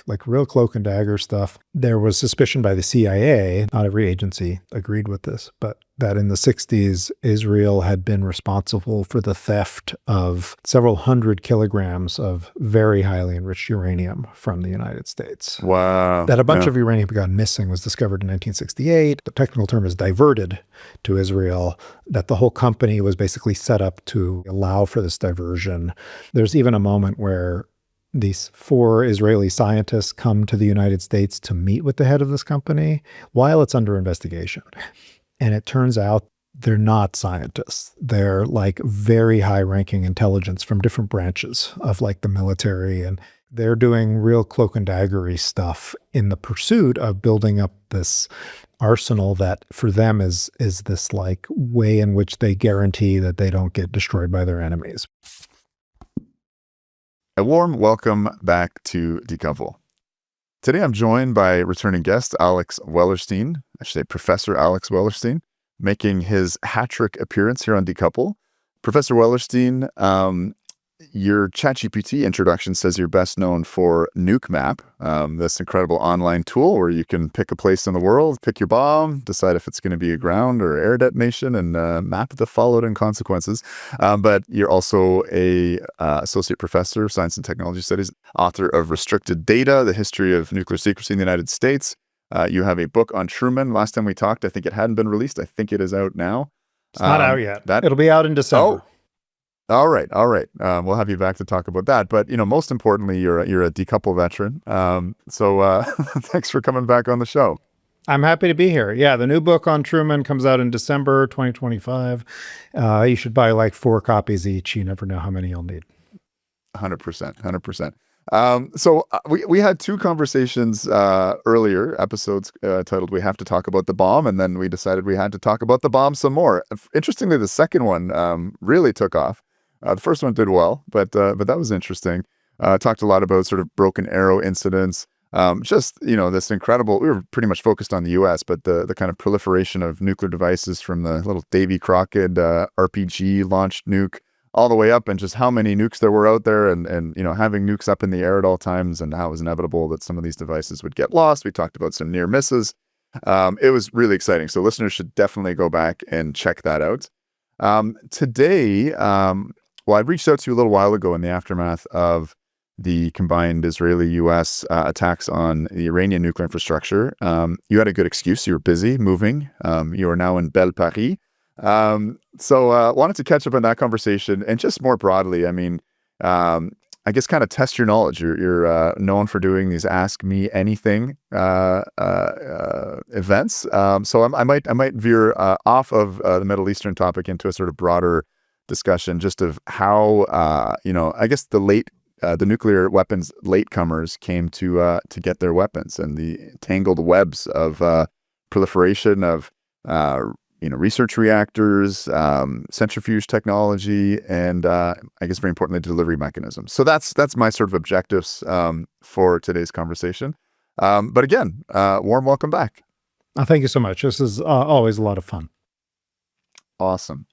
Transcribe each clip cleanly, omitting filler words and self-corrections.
like real cloak and dagger stuff. There was suspicion by the CIA, not every agency agreed with this, but that in the 60s, Israel had been responsible for the theft of several hundred kilograms of very highly enriched uranium from the United States. Wow. That a bunch of uranium had gone missing was discovered in 1968. The technical term is diverted to Israel, that the whole company was basically set up to allow for this diversion. There's even a moment where these 4 Israeli scientists come to the United States to meet with the head of this company while it's under investigation. And it turns out they're not scientists. They're like very high-ranking intelligence from different branches of like the military. And they're doing real cloak and daggery stuff in the pursuit of building up this arsenal that for them is this like way in which they guarantee that they don't get destroyed by their enemies. A warm welcome back to Decouple. Today I'm joined by returning guest Alex Wellerstein, I should say Professor Alex Wellerstein, making his hat-trick appearance here on Decouple. Professor Wellerstein, your ChatGPT introduction says you're best known for NUMEC, this incredible online tool where you can pick a place in the world, pick your bomb, decide if it's going to be a ground or air detonation, and map the fallout and consequences. But you're also a associate professor of science and technology studies, author of Restricted Data, The History of Nuclear Secrecy in the United States. You have a book on Truman. Last time we talked, I think it hadn't been released. I think it is out now. It's not out yet. It'll be out in December. All right. We'll have you back to talk about that. But, most importantly, you're a Decouple veteran. So thanks for coming back on the show. I'm happy to be here. Yeah, the new book on Truman comes out in December 2025. You should buy like 4 copies each. You never know how many you'll need. 100%. So we had 2 conversations earlier, episodes titled "We Have to Talk About the Bomb," and then we decided we had to talk about the bomb some more. Interestingly, the second one really took off. The first one did well, but that was interesting. Talked a lot about sort of broken arrow incidents. This incredible, we were pretty much focused on the US, but the kind of proliferation of nuclear devices from the little Davy Crockett RPG launched nuke all the way up, and just how many nukes there were out there, and having nukes up in the air at all times, and how it was inevitable that some of these devices would get lost. We talked about some near misses. It was really exciting. So listeners should definitely go back and check that out. Today, I reached out to you a little while ago in the aftermath of the combined Israeli-U.S. Attacks on the Iranian nuclear infrastructure. You had a good excuse. You were busy moving. You are now in Belle Paris. So wanted to catch up on that conversation, and just more broadly, I mean, I guess kind of test your knowledge. You're known for doing these Ask Me Anything events. So I might veer off of the Middle Eastern topic into a sort of broader discussion just of how I guess the nuclear weapons latecomers came to get their weapons, and the tangled webs of proliferation of research reactors, centrifuge technology, and I guess very importantly, delivery mechanisms. So that's my sort of objectives for today's conversation. But again, warm welcome back. Thank you so much. This is always a lot of fun. Awesome.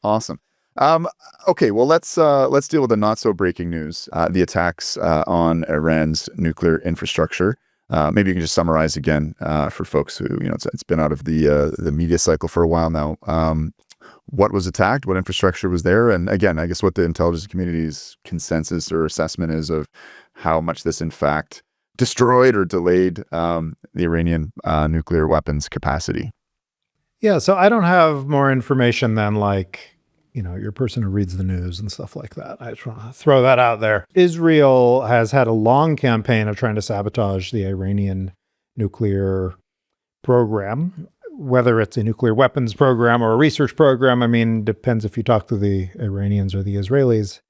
Okay, well, let's deal with the not so breaking news, the attacks on Iran's nuclear infrastructure. Maybe you can just summarize again for folks who, it's been out of the media cycle for a while now. What was attacked, what infrastructure was there, and again, I guess what the intelligence community's consensus or assessment is of how much this in fact destroyed or delayed the Iranian nuclear weapons capacity. Yeah, so I don't have more information than your person who reads the news and stuff like that. I just want to throw that out there. Israel has had a long campaign of trying to sabotage the Iranian nuclear program, whether it's a nuclear weapons program or a research program. I mean, depends if you talk to the Iranians or the Israelis.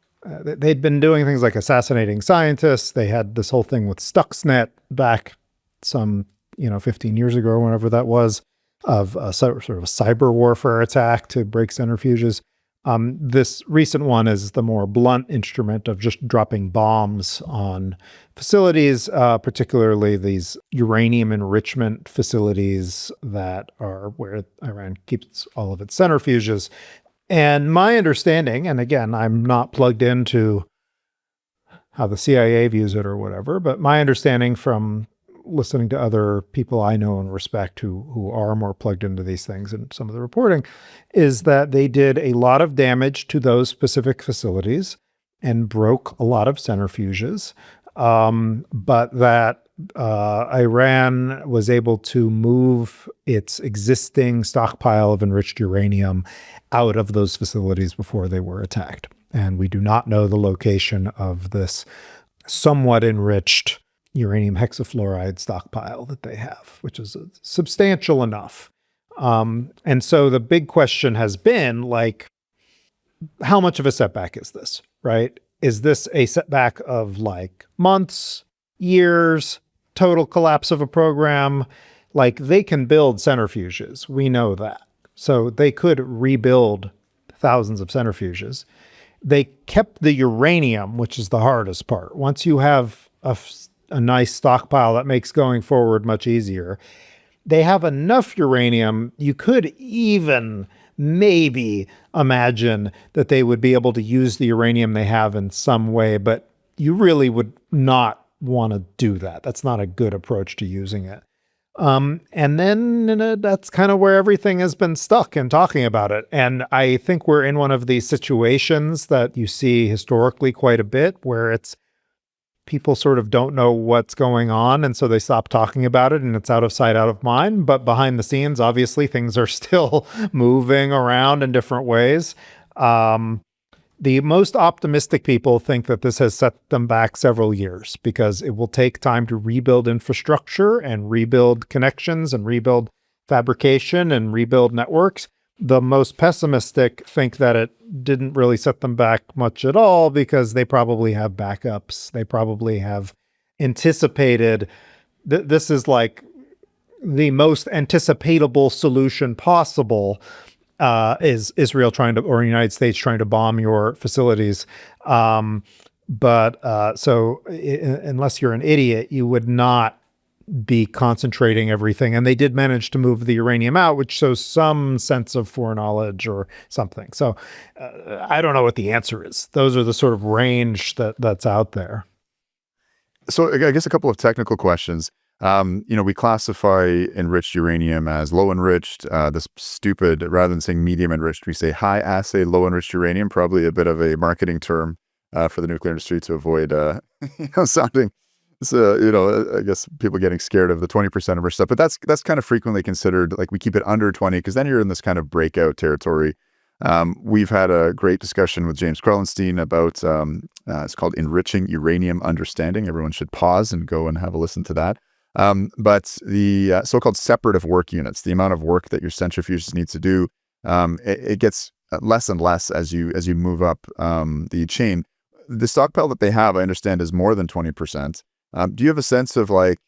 They'd been doing things like assassinating scientists. They had this whole thing with Stuxnet back some, 15 years ago, or whenever that was, of a sort of a cyber warfare attack to break centrifuges. This recent one is the more blunt instrument of just dropping bombs on facilities, particularly these uranium enrichment facilities that are where Iran keeps all of its centrifuges. And my understanding, and again, I'm not plugged into how the CIA views it or whatever, but my understanding from listening to other people I know and respect who are more plugged into these things and some of the reporting, is that they did a lot of damage to those specific facilities and broke a lot of centrifuges, but that Iran was able to move its existing stockpile of enriched uranium out of those facilities before they were attacked. And we do not know the location of this somewhat enriched uranium hexafluoride stockpile that they have, which is substantial enough. And so the big question has been, like, how much of a setback is this, right? Is this a setback of like months, years, total collapse of a program? Like, they can build centrifuges. We know that. So they could rebuild thousands of centrifuges. They kept the uranium, which is the hardest part. Once you have a nice stockpile, that makes going forward much easier. They have enough uranium. You could even maybe imagine that they would be able to use the uranium they have in some way, but you really would not want to do that. That's not a good approach to using it. And then that's kind of where everything has been stuck in talking about it. And I think we're in one of these situations that you see historically quite a bit, where it's people sort of don't know what's going on, and so they stop talking about it, and it's out of sight, out of mind. But behind the scenes, obviously, things are still moving around in different ways. The most optimistic people think that this has set them back several years because it will take time to rebuild infrastructure and rebuild connections and rebuild fabrication and rebuild networks. The most pessimistic think that it didn't really set them back much at all because they probably have backups. They probably have anticipated this is like the most anticipatable solution possible. Is Israel trying to, or the United States trying to bomb your facilities. So unless you're an idiot, you would not be concentrating everything. And they did manage to move the uranium out, which shows some sense of foreknowledge or something. So I don't know what the answer is. Those are the sort of range that's out there. So I guess a couple of technical questions. We classify enriched uranium as low enriched, this stupid, rather than saying medium enriched, we say high assay, low enriched uranium, probably a bit of a marketing term for the nuclear industry to avoid, sounding, I guess people getting scared of the 20% enriched stuff, but that's kind of frequently considered, like we keep it under 20, because then you're in this kind of breakout territory. We've had a great discussion with James Krellenstein about, it's called Enriching Uranium Understanding. Everyone should pause and go and have a listen to that. But the so-called separative work units, the amount of work that your centrifuges need to do, it gets less and less as you move up the chain. The stockpile that they have, I understand, is more than 20%. Do you have a sense of, like,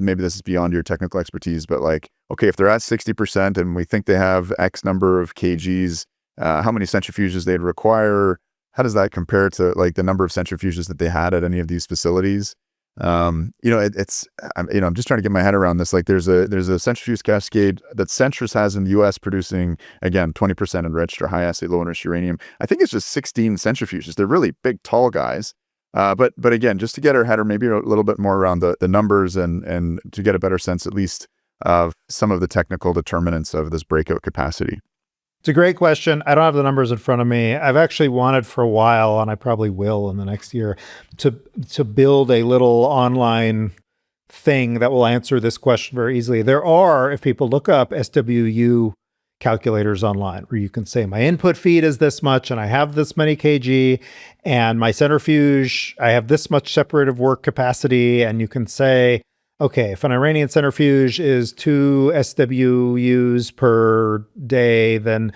maybe this is beyond your technical expertise, but like, okay, if they're at 60% and we think they have X number of kgs, how many centrifuges they'd require? How does that compare to like the number of centrifuges that they had at any of these facilities? I'm just trying to get my head around this. Like there's a centrifuge cascade that Centrus has in the US producing, again, 20% enriched or high assay low enriched uranium. I think it's just 16 centrifuges. They're really big, tall guys. But again, just to get our head, or maybe a little bit more around the numbers and to get a better sense, at least, of some of the technical determinants of this breakout capacity. It's a great question. I don't have the numbers in front of me. I've actually wanted for a while, and I probably will in the next year, to build a little online thing that will answer this question very easily. There are, if people look up SWU calculators online, where you can say my input feed is this much and I have this many kg, and my centrifuge, I have this much separative work capacity, and you can say, okay, if an Iranian centrifuge is 2 SWUs per day, then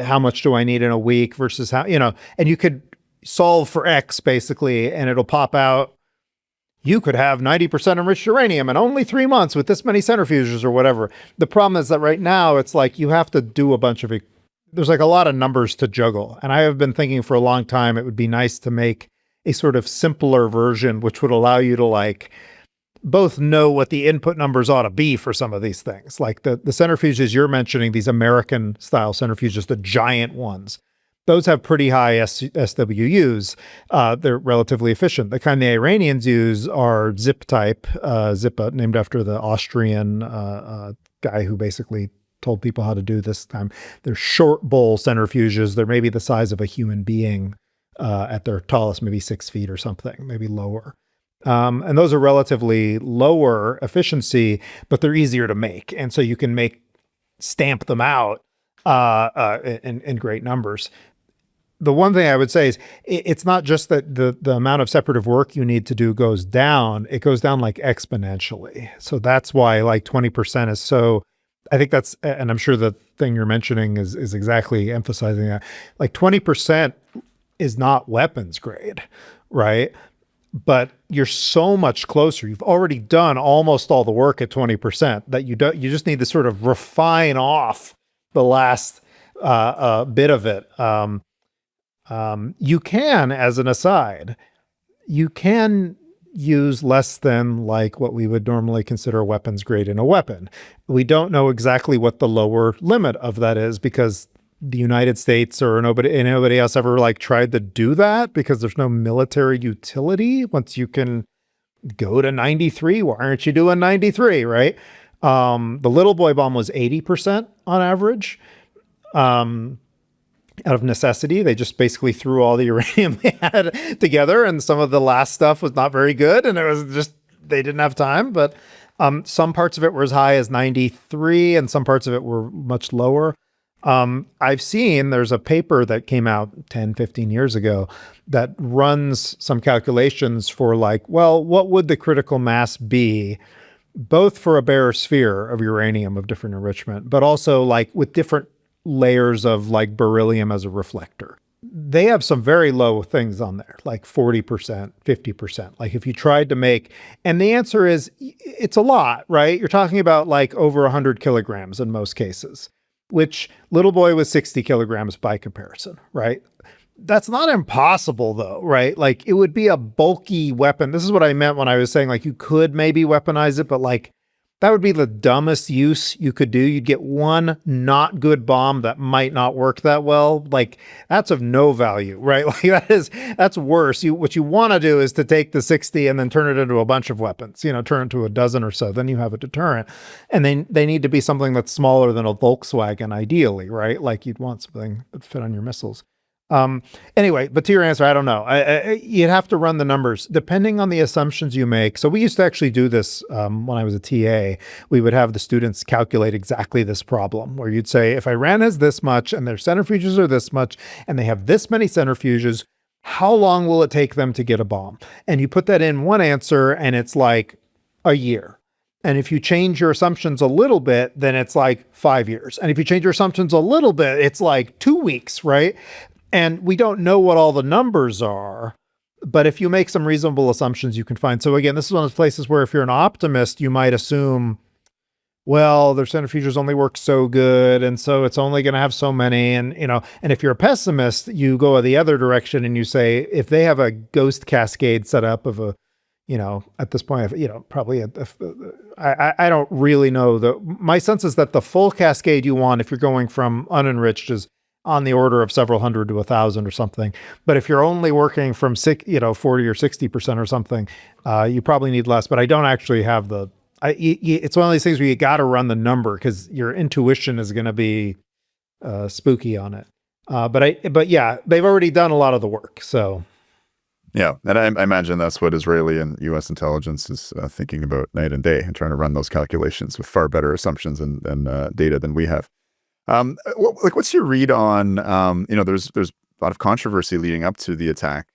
how much do I need in a week versus how, and you could solve for X basically, and it'll pop out. You could have 90% enriched uranium in only 3 months with this many centrifuges or whatever. The problem is that right now it's like you have to do a bunch of it. There's like a lot of numbers to juggle. And I have been thinking for a long time, it would be nice to make a sort of simpler version, which would allow you to like both know what the input numbers ought to be for some of these things. Like the centrifuges you're mentioning, these American style centrifuges, the giant ones, those have pretty high SWUs. They're relatively efficient. The kind the Iranians use are zip type, Zippa, named after the Austrian guy who basically told people how to do this time. They're short bowl centrifuges. They're maybe the size of a human being at their tallest, maybe 6 feet or something, maybe lower. And those are relatively lower efficiency, but they're easier to make. And so you can stamp them out in great numbers. The one thing I would say is it's not just that the amount of separative work you need to do goes down. It goes down like exponentially. So that's why like 20% is so, I think that's, and I'm sure the thing you're mentioning is exactly emphasizing that. Like 20% is not weapons grade, right? But you're so much closer. You've already done almost all the work at 20% that you just need to sort of refine off the last bit of it. You can, as an aside, you can use less than like what we would normally consider weapons grade in a weapon. We don't know exactly what the lower limit of that is because the United States or nobody else ever like tried to do that because there's no military utility. Once you can go to 93, why aren't you doing 93, right? The little boy bomb was 80% on average. Out of necessity, they just basically threw all the uranium they had together, and some of the last stuff was not very good, and it was just, they didn't have time. But some parts of it were as high as 93, and some parts of it were much lower. I've seen, there's a paper that came out 10, 15 years ago that runs some calculations for like, well, what would the critical mass be, both for a bare sphere of uranium of different enrichment, but also like with different layers of like beryllium as a reflector. They have some very low things on there, like 40%, 50%. Like if you tried to make, and the answer is it's a lot, right? You're talking about like over 100 kilograms in most cases, which little boy was 60 kilograms by comparison, right? That's not impossible though, right? Like it would be a bulky weapon. This is what I meant when I was saying like you could maybe weaponize it, but like that would be the dumbest use you could do. You'd get one not good bomb that might not work that well. Like that's of no value, right? Like that's worse. What you want to do is to take the 60 and then turn it into a bunch of weapons, turn it into a dozen or so. Then you have a deterrent. And they need to be something that's smaller than a Volkswagen, ideally, right? Like you'd want something that fit on your missiles. Anyway, but to your answer, I don't know. You'd have to run the numbers depending on the assumptions you make. So we used to actually do this when I was a TA. We would have the students calculate exactly this problem where you'd say, if Iran has this much and their centrifuges are this much and they have this many centrifuges, how long will it take them to get a bomb? And you put that in one answer and it's like a year. And if you change your assumptions a little bit, then it's like 5 years. And if you change your assumptions a little bit, it's like 2 weeks, right? And we don't know what all the numbers are, but if you make some reasonable assumptions, you can find. So again, this is one of those places where if you're an optimist, you might assume, well, their centrifuges only work so good, and so it's only going to have so many. And, and if you're a pessimist, you go the other direction and you say, if they have a ghost cascade set up of a, at this point, probably, I don't really know. My sense is that the full cascade you want, if you're going from unenriched, is on the order of several hundred to 1,000 or something. But if you're only working from 40 or 60% or something, you probably need less. But I don't actually have it's one of these things where you got to run the number because your intuition is going to be spooky on it. But yeah, they've already done a lot of the work. So. Yeah, and I imagine that's what Israeli and U.S. intelligence is thinking about night and day and trying to run those calculations with far better assumptions and data than we have. What's your read on, there's a lot of controversy leading up to the attack.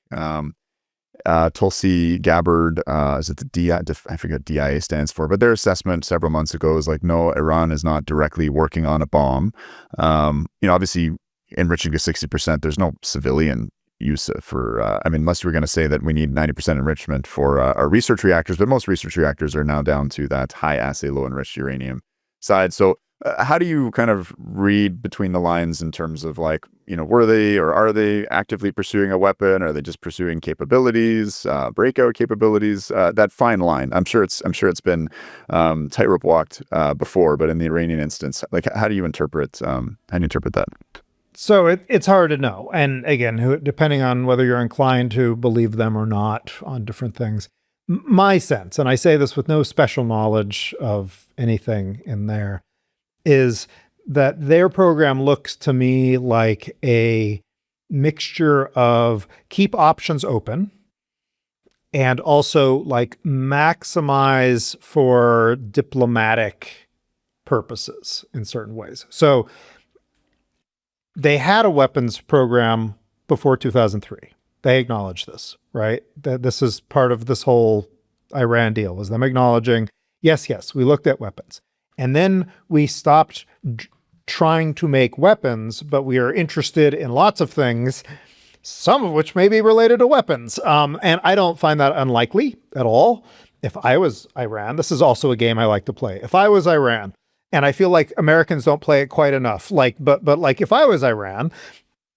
Tulsi Gabbard, is it the DIA? I forget what DIA stands for, but their assessment several months ago is like, no, Iran is not directly working on a bomb. Obviously enriching to 60%, there's no civilian use for, unless you were going to say that we need 90% enrichment for our research reactors, but most research reactors are now down to that high assay, low enriched uranium side. So how do you kind of read between the lines in terms of like, were they or are they actively pursuing a weapon? Are they just pursuing capabilities, breakout capabilities? That fine line. I'm sure it's been tightrope walked before, but in the Iranian instance, like how do you interpret that? So it's hard to know. And again, depending on whether you're inclined to believe them or not on different things, my sense, and I say this with no special knowledge of anything in there, is that their program looks to me like a mixture of keep options open and also like maximize for diplomatic purposes in certain ways. So they had a weapons program before 2003. They acknowledged this, right? That this is part of this whole Iran deal, was them acknowledging, yes, we looked at weapons. And then we stopped trying to make weapons, but we are interested in lots of things, some of which may be related to weapons. And I don't find that unlikely at all. If I was Iran, this is also a game I like to play. If I was Iran, and I feel like Americans don't play it quite enough, but like if I was Iran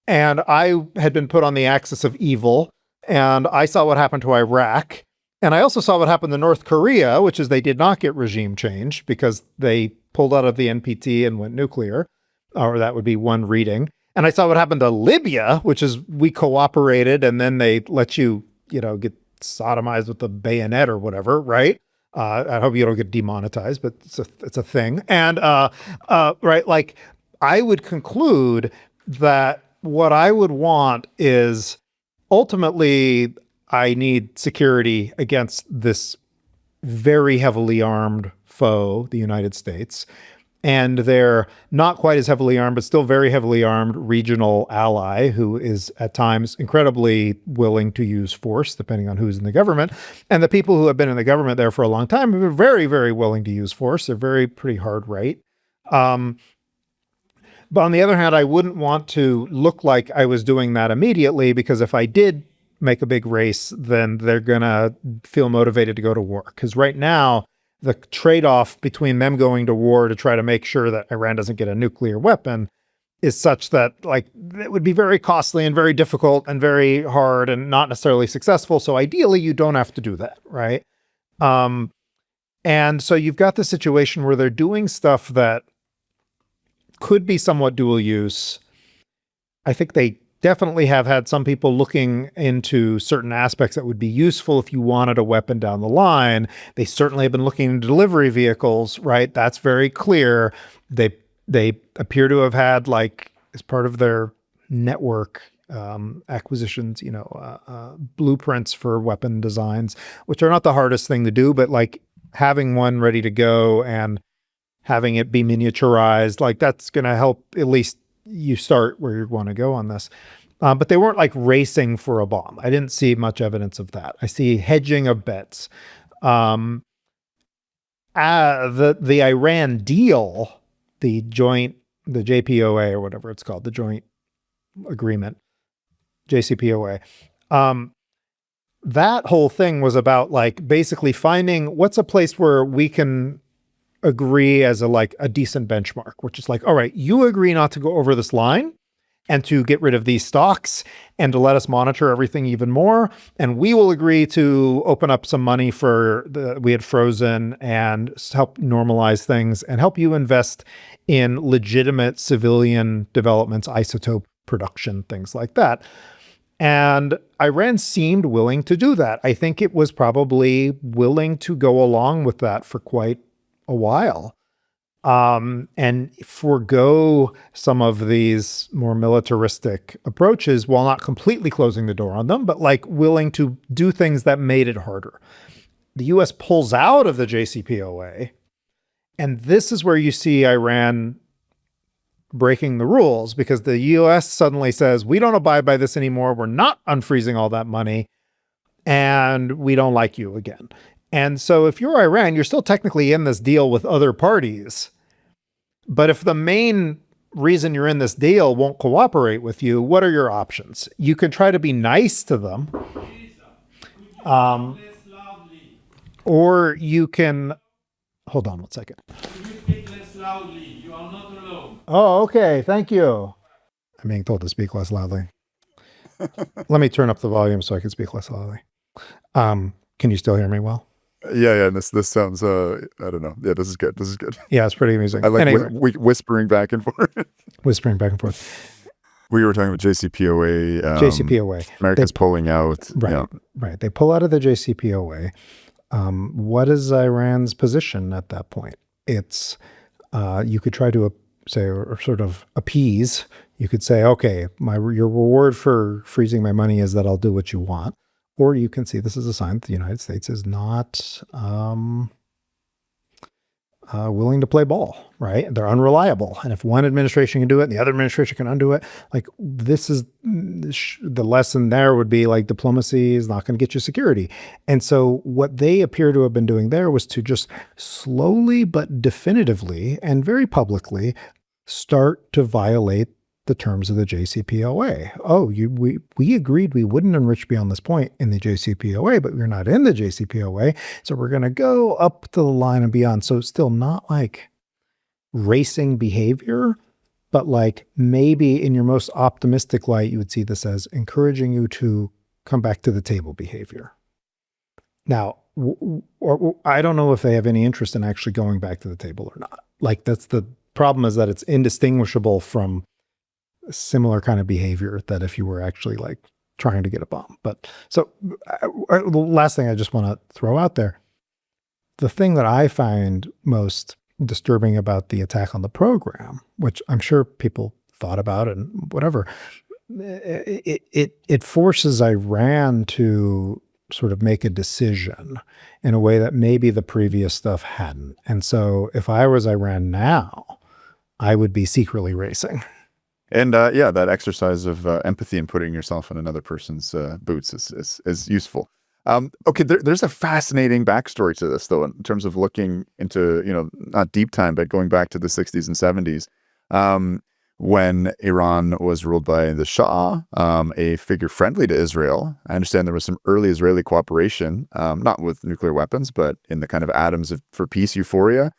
and I had been put on the axis of evil and I saw what happened to Iraq, and I also saw what happened to North Korea, which is they did not get regime change because they pulled out of the NPT and went nuclear, or that would be one reading. And I saw what happened to Libya, which is we cooperated and then they let you, get sodomized with the bayonet or whatever, right? I hope you don't get demonetized, but it's a thing. And right, like I would conclude that what I would want is ultimately I need security against this very heavily armed foe, the United States, and their not quite as heavily armed, but still very heavily armed regional ally who is at times incredibly willing to use force, depending on who's in the government. And the people who have been in the government there for a long time are very, very willing to use force. They're pretty hard right. But on the other hand, I wouldn't want to look like I was doing that immediately, because if I did make a big race, then they're going to feel motivated to go to war. Because right now, the trade-off between them going to war to try to make sure that Iran doesn't get a nuclear weapon is such that like it would be very costly and very difficult and very hard and not necessarily successful. So ideally, you don't have to do that, right? And so you've got the situation where they're doing stuff that could be somewhat dual use. I think they definitely have had some people looking into certain aspects that would be useful if you wanted a weapon down the line. They certainly have been looking into delivery vehicles, right? That's very clear. They appear to have had, like, as part of their network acquisitions, blueprints for weapon designs, which are not the hardest thing to do, but like having one ready to go and having it be miniaturized, like that's going to help at least you start where you want to go on this. But they weren't like racing for a bomb. I didn't see much evidence of that. I see hedging of bets. The Iran deal, the JPOA or whatever it's called, the joint agreement, JCPOA. That whole thing was about like basically finding what's a place where we can agree as a decent benchmark, which is like, all right, you agree not to go over this line and to get rid of these stocks and to let us monitor everything even more. And we will agree to open up some money we had frozen and help normalize things and help you invest in legitimate civilian developments, isotope production, things like that. And Iran seemed willing to do that. I think it was probably willing to go along with that for quite a while, and forego some of these more militaristic approaches while not completely closing the door on them, but like willing to do things that made it harder. The US pulls out of the JCPOA, and this is where you see Iran breaking the rules, because the US suddenly says, we don't abide by this anymore. We're not unfreezing all that money, and we don't like you again. And so if you're Iran, you're still technically in this deal with other parties. But if the main reason you're in this deal won't cooperate with you, what are your options? You can try to be nice to them. Or you can, hold on one second. Could you speak less loudly? You are not alone. Oh, okay. Thank you. I'm being told to speak less loudly. Let me turn up the volume so I can speak less loudly. Can you still hear me well? Yeah. This sounds, I don't know. Yeah, this is good. Yeah, it's pretty amusing. I like anyway, whispering back and forth. whispering back and forth. We were talking about JCPOA. JCPOA. America's pulling out. Right, Yeah. right. They pull out of the JCPOA. What is Iran's position at that point? It's you could try to say or sort of appease. You could say, okay, your reward for freezing my money is that I'll do what you want, or you can see this as a sign that the United States is not willing to play ball, right? They're unreliable. And if one administration can do it and the other administration can undo it, like this is the lesson there would be like diplomacy is not going to get you security. And so what they appear to have been doing there was to just slowly but definitively and very publicly start to violate the terms of the JCPOA. Oh, we agreed we wouldn't enrich beyond this point in the JCPOA, but we're not in the JCPOA, so we're going to go up to the line and beyond. So it's still not like racing behavior, but like maybe in your most optimistic light, you would see this as encouraging you to come back to the table behavior. Now, I don't know if they have any interest in actually going back to the table or not. Like that's the problem, is that it's indistinguishable from similar kind of behavior that if you were actually like trying to get a bomb. But so the last thing I just want to throw out there, the thing that I find most disturbing about the attack on the program, which I'm sure people thought about and whatever, it forces Iran to sort of make a decision in a way that maybe the previous stuff hadn't. And so if I was Iran now, I would be secretly racing. And that exercise of empathy and putting yourself in another person's boots is useful. Okay, there's a fascinating backstory to this, though, in terms of looking into, not deep time, but going back to the 60s and 70s, when Iran was ruled by the Shah, a figure friendly to Israel. I understand there was some early Israeli cooperation, not with nuclear weapons, but in the kind of atoms for peace euphoria.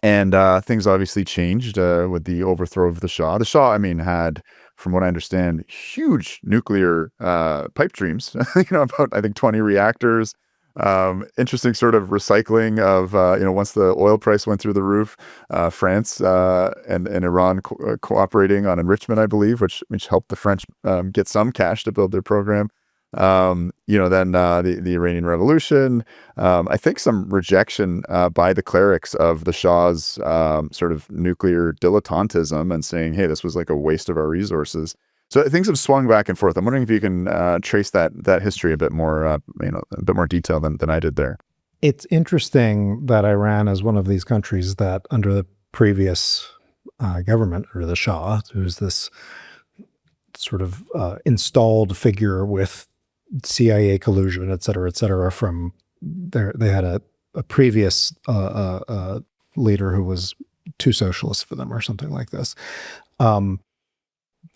And things obviously changed with the overthrow of the Shah. The Shah, had, from what I understand, huge nuclear pipe dreams, about, I think, 20 reactors. Interesting sort of recycling of, once the oil price went through the roof, France and Iran cooperating on enrichment, I believe, which helped the French get some cash to build their program. Then the Iranian Revolution, I think some rejection by the clerics of the Shah's sort of nuclear dilettantism and saying, hey, this was like a waste of our resources. So things have swung back and forth. I'm wondering if you can trace that history a bit more, a bit more detail than I did there. It's interesting that Iran is one of these countries that under the previous government, or the Shah, who's this sort of installed figure with CIA collusion, et cetera, from there. They had a previous leader who was too socialist for them or something like this,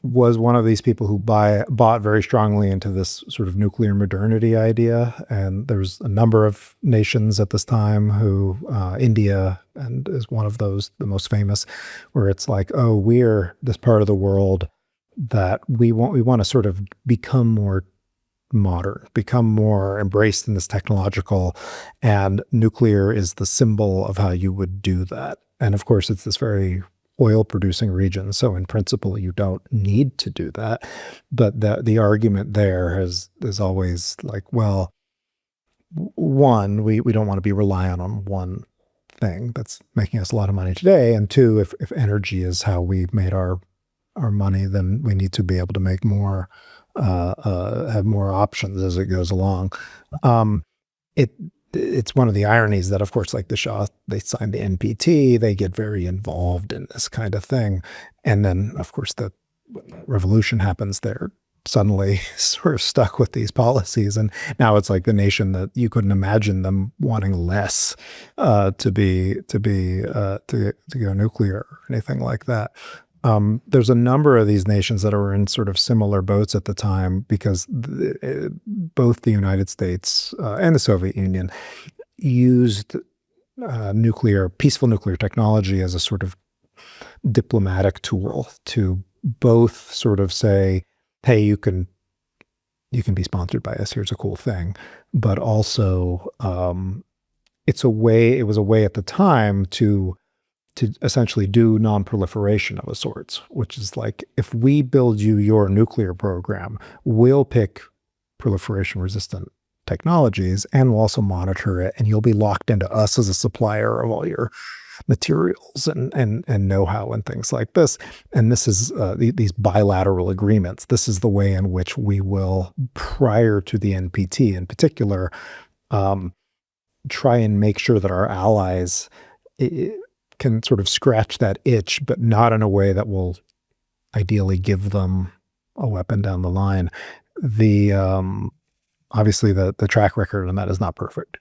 was one of these people who bought very strongly into this sort of nuclear modernity idea. And there's a number of nations at this time who, India and is one of those, the most famous, where it's like, oh, we're this part of the world that we want to sort of become more modern, become more embraced in this technological, and nuclear is the symbol of how you would do that. And of course, it's this very oil producing region. So in principle, you don't need to do that. But the argument there is always like, well, one, we don't want to be reliant on one thing that's making us a lot of money today. And two, if energy is how we made our money, then we need to be able to make more, have more options as it goes along. It's one of the ironies that, of course, like the Shah, they signed the NPT, they get very involved in this kind of thing. And then, of course, when the revolution happens, they're suddenly sort of stuck with these policies. And now it's like the nation that you couldn't imagine them wanting less to go nuclear or anything like that. There's a number of these nations that are in sort of similar boats at the time because both the United States and the Soviet Union used peaceful nuclear technology as a sort of diplomatic tool to both sort of say, hey, you can be sponsored by us, here's a cool thing. But also, it was a way at the time to to essentially do non-proliferation of a sorts, which is like, if we build you your nuclear program, we'll pick proliferation-resistant technologies and we'll also monitor it, and you'll be locked into us as a supplier of all your materials and know-how and things like this. And this is these bilateral agreements. This is the way in which we will, prior to the NPT in particular, try and make sure that our allies can sort of scratch that itch, but not in a way that will ideally give them a weapon down the line. Obviously the track record on that is not perfect.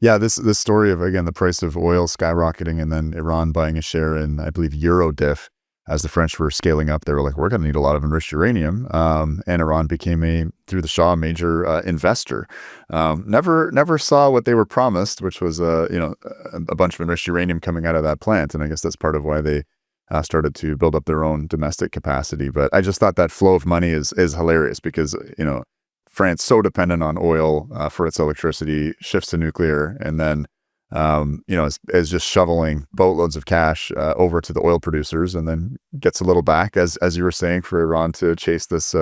Yeah, this story of, again, the price of oil skyrocketing and then Iran buying a share in, I believe, Eurodif, as the French were scaling up, they were like, we're going to need a lot of enriched uranium. And Iran became, through the Shah, major investor. Never saw what they were promised, which was, a bunch of enriched uranium coming out of that plant. And I guess that's part of why they started to build up their own domestic capacity. But I just thought that flow of money is hilarious because, France, so dependent on oil for its electricity, shifts to nuclear, and then, is just shoveling boatloads of cash over to the oil producers, and then gets a little back, as you were saying, for Iran to chase this,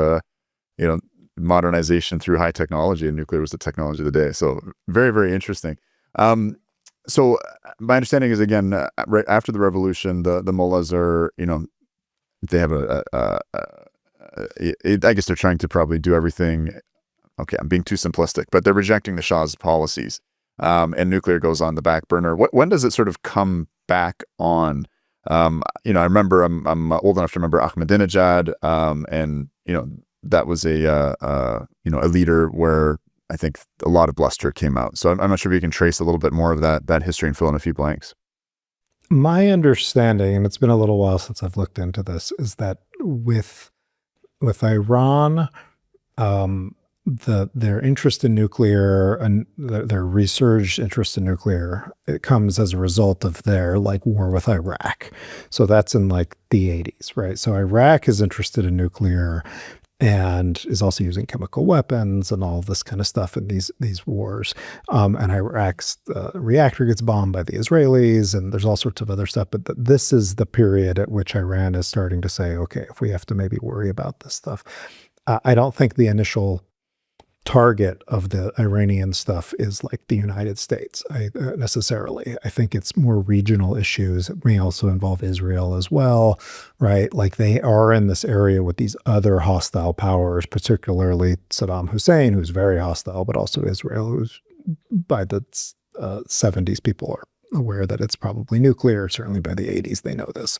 modernization through high technology, and nuclear was the technology of the day. So very, very interesting. So my understanding is, again, right after the revolution, the mullahs are, they have I guess they're trying to probably do everything. Okay, I'm being too simplistic, but they're rejecting the Shah's policies, and nuclear goes on the back burner. When does it sort of come back on? I remember I'm old enough to remember Ahmadinejad, and that was a leader where I think a lot of bluster came out. So I'm not sure if you can trace a little bit more of that history and fill in a few blanks. My understanding, and it's been a little while since I've looked into this, is that with Iran, their interest in nuclear and their resurged interest in nuclear, it comes as a result of their war with Iraq. So that's in the 80s, right? So Iraq is interested in nuclear and is also using chemical weapons and all this kind of stuff in these wars. And Iraq's reactor gets bombed by the Israelis, and there's all sorts of other stuff. But this is the period at which Iran is starting to say, okay, if we have to maybe worry about this stuff. I don't think the initial target of the Iranian stuff is the United States necessarily. I think it's more regional issues. It may also involve Israel as well, right? They are in this area with these other hostile powers, particularly Saddam Hussein, who's very hostile, but also Israel, who's by the 70s, people are aware that it's probably nuclear. Certainly by the 80s, they know this.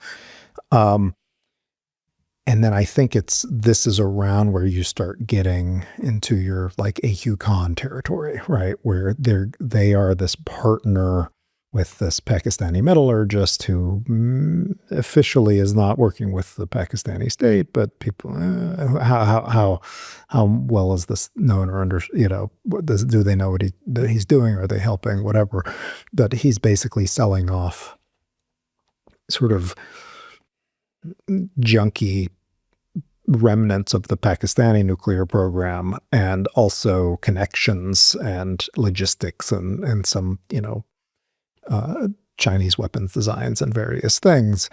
And then I think this is around where you start getting into your A.Q. Khan territory, right? Where they are this partner with this Pakistani metallurgist who officially is not working with the Pakistani state, but people, how well is this known or do they know that he's doing? Are they helping? Whatever. But he's basically selling off sort of junky remnants of the Pakistani nuclear program, and also connections and logistics and some, Chinese weapons designs and various things.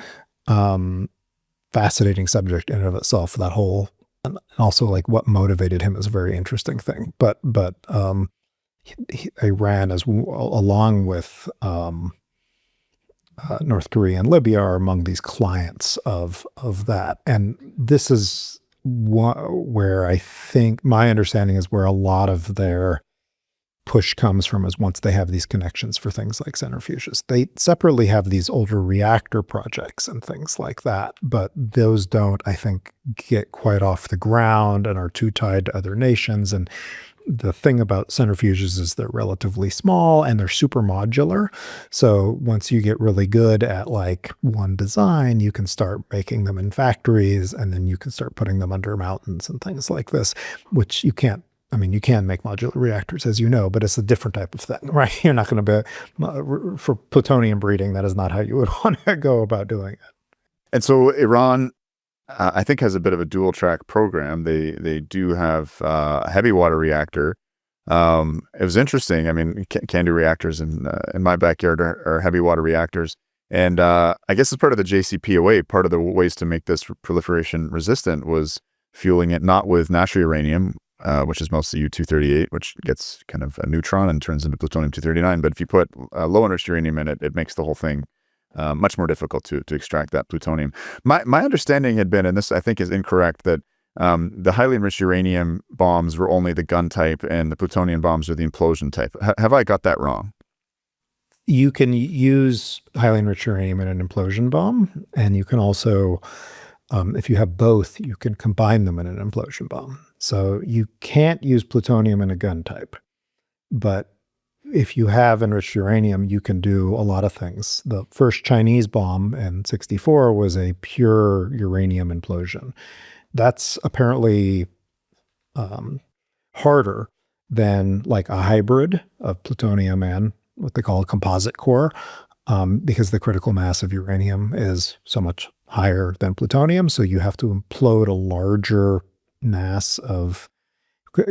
Fascinating subject in and of itself, that whole, and also what motivated him is a very interesting thing. But Iran, as along with North Korea and Libya, are among these clients of that. And this is where I think my understanding is where a lot of their push comes from, is once they have these connections for things like centrifuges. They separately have these older reactor projects and things like that, but those don't, I think, get quite off the ground and are too tied to other nations. And the thing about centrifuges is they're relatively small and they're super modular. So once you get really good at one design, you can start making them in factories, and then you can start putting them under mountains and things like this, which you can't. I mean, you can make modular reactors, as you know, but it's a different type of thing, right? You're not going to be, for plutonium breeding, that is not how you would want to go about doing it. And so Iran, I think, has a bit of a dual track program. They do have a heavy water reactor. It was interesting. I mean, CANDU reactors in my backyard are heavy water reactors. And I guess as part of the JCPOA, part of the ways to make this proliferation resistant was fueling it not with natural uranium, which is mostly U-238, which gets kind of a neutron and turns into plutonium-239. But if you put low-enriched uranium in it, it makes the whole thing much more difficult to extract that plutonium. My understanding had been, and this I think is incorrect, that the highly enriched uranium bombs were only the gun type and the plutonium bombs are the implosion type. Have I got that wrong? You can use highly enriched uranium in an implosion bomb, and you can also, if you have both, you can combine them in an implosion bomb. So you can't use plutonium in a gun type, but if you have enriched uranium, you can do a lot of things. The first Chinese bomb in '64 was a pure uranium implosion. That's apparently harder than like a hybrid of plutonium and what they call a composite core, because the critical mass of uranium is so much higher than plutonium. So you have to implode a larger mass of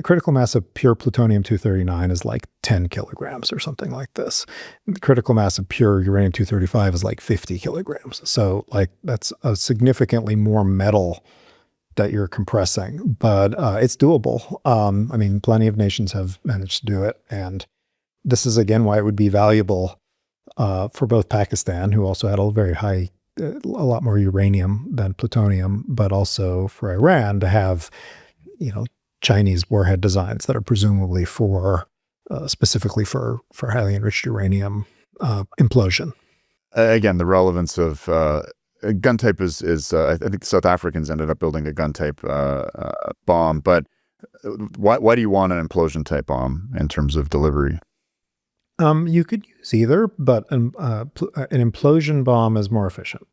critical mass of pure plutonium-239 is like 10 kilograms or something like this. The critical mass of pure uranium-235 is like 50 kilograms. So like that's a significantly more metal that you're compressing, but it's doable. I mean, plenty of nations have managed to do it. And this is, again, why it would be valuable for both Pakistan, who also had a very high, a lot more uranium than plutonium, but also for Iran to have, Chinese warhead designs that are presumably for, specifically for highly enriched uranium implosion. Again, the relevance of gun type is I think South Africans ended up building a gun type bomb, but why do you want an implosion type bomb in terms of delivery? You could use either, but an implosion bomb is more efficient.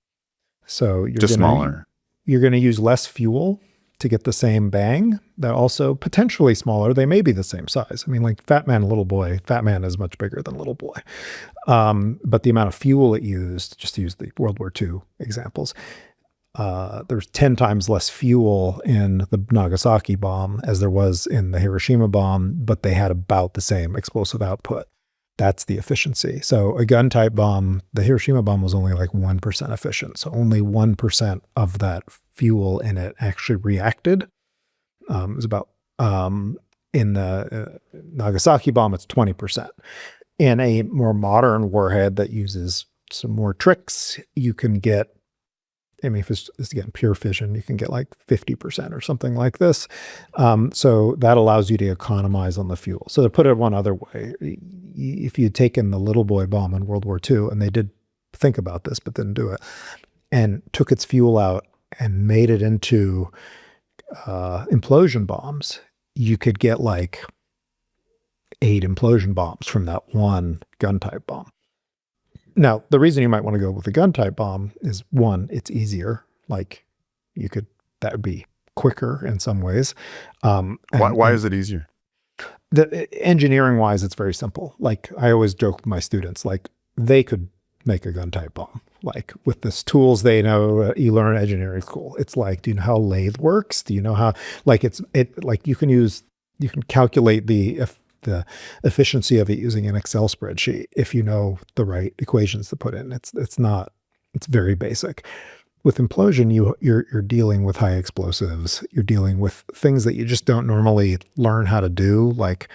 So you're Just smaller. You're going to use less fuel to get the same bang. They're also potentially smaller. They may be the same size. I mean, like Fat Man, Little Boy. Fat Man is much bigger than Little Boy. But the amount of fuel it used, just to use the World War II examples, there's 10 times less fuel in the Nagasaki bomb as there was in the Hiroshima bomb, but they had about the same explosive output. That's the efficiency. So a gun type bomb, the Hiroshima bomb was only like 1% efficient. So only 1% of that fuel in it actually reacted. It was about, in the Nagasaki bomb, it's 20%. In a more modern warhead that uses some more tricks, you can get, I mean, if it's again pure fission, you can get like 50% or something like this. So that allows you to economize on the fuel. So to put it one other way, if you'd taken the Little Boy bomb in World War II, and they did think about this but didn't do it, and took its fuel out and made it into implosion bombs, you could get like 8 implosion bombs from that one gun type bomb. Now, the reason you might want to go with a gun type bomb is, one, it's easier. Like that would be quicker in some ways. Why is it easier? Engineering wise, it's very simple. Like I always joke with my students, like they could make a gun type bomb. Like with the tools they know, you learn at engineering school. It's like, do you know how lathe works? Do you know how, like like you can calculate the efficiency of it using an Excel spreadsheet if you know the right equations to put in. It's very basic. With implosion, you're dealing with high explosives. You're dealing with things that you just don't normally learn how to do, like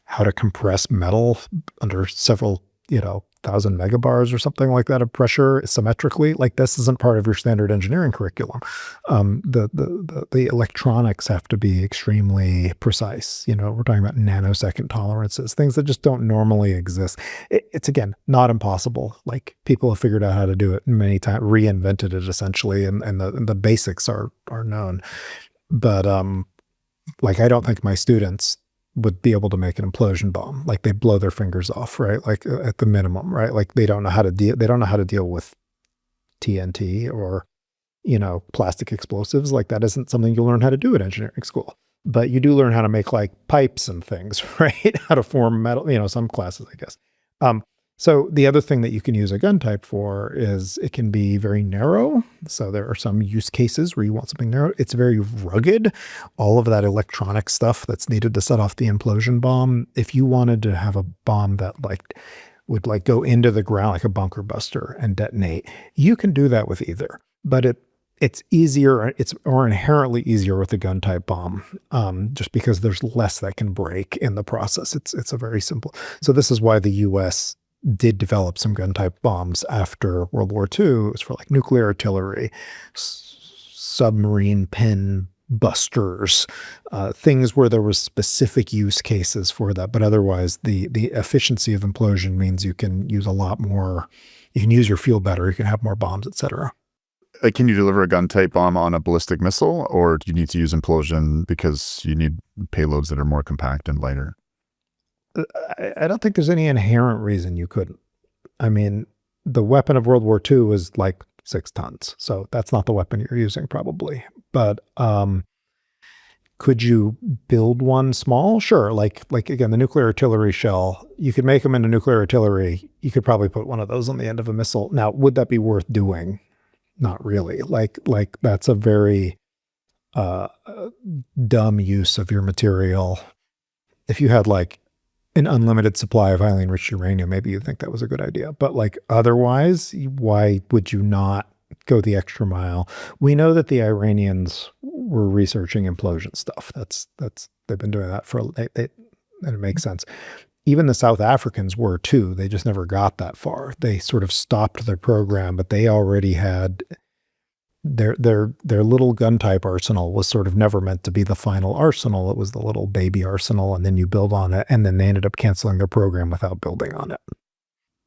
how to compress metal under several, 1,000 megabars or something like that of pressure symmetrically. Like this isn't part of your standard engineering curriculum. The electronics have to be extremely precise. We're talking about nanosecond tolerances, things that just don't normally exist. It's again, not impossible. Like people have figured out how to do it many times, reinvented it essentially. And the basics are known. But like, I don't think my students would be able to make an implosion bomb. Like they blow their fingers off, right? Like at the minimum, right? Like they don't know how to deal with TNT or, plastic explosives. Like that isn't something you'll learn how to do at engineering school, but you do learn how to make like pipes and things, right? How to form metal, some classes, I guess. So the other thing that you can use a gun type for is it can be very narrow. So there are some use cases where you want something narrow. It's very rugged. All of that electronic stuff that's needed to set off the implosion bomb. If you wanted to have a bomb that like would like go into the ground like a bunker buster and detonate. You can do that with either, but it's easier, or inherently easier with a gun type bomb, just because there's less that can break in the process. It's a very simple. So this is why the U.S. did develop some gun type bombs after World War II. It was for like nuclear artillery, submarine pin busters, things where there was specific use cases for that. But otherwise, the efficiency of implosion means you can use a lot more. You can use your fuel better. You can have more bombs, etc. Can you deliver a gun type bomb on a ballistic missile, or do you need to use implosion because you need payloads that are more compact and lighter? I don't think there's any inherent reason you couldn't. I mean, the weapon of World War II was like 6 tons. So that's not the weapon you're using probably. But could you build one small? Sure. Like again, the nuclear artillery shell, you could make them into nuclear artillery. You could probably put one of those on the end of a missile. Now, would that be worth doing? Not really. Like that's a very dumb use of your material. If you had like an unlimited supply of highly enriched uranium, maybe you'd think that was a good idea. But like otherwise, why would you not go the extra mile? We know that the Iranians were researching implosion stuff. They've been doing that and it makes sense. Even the South Africans were too. They just never got that far. They sort of stopped their program, but they already had their little gun type arsenal was sort of never meant to be the final arsenal. It was the little baby arsenal, and then you build on it, and then they ended up canceling their program without building on it.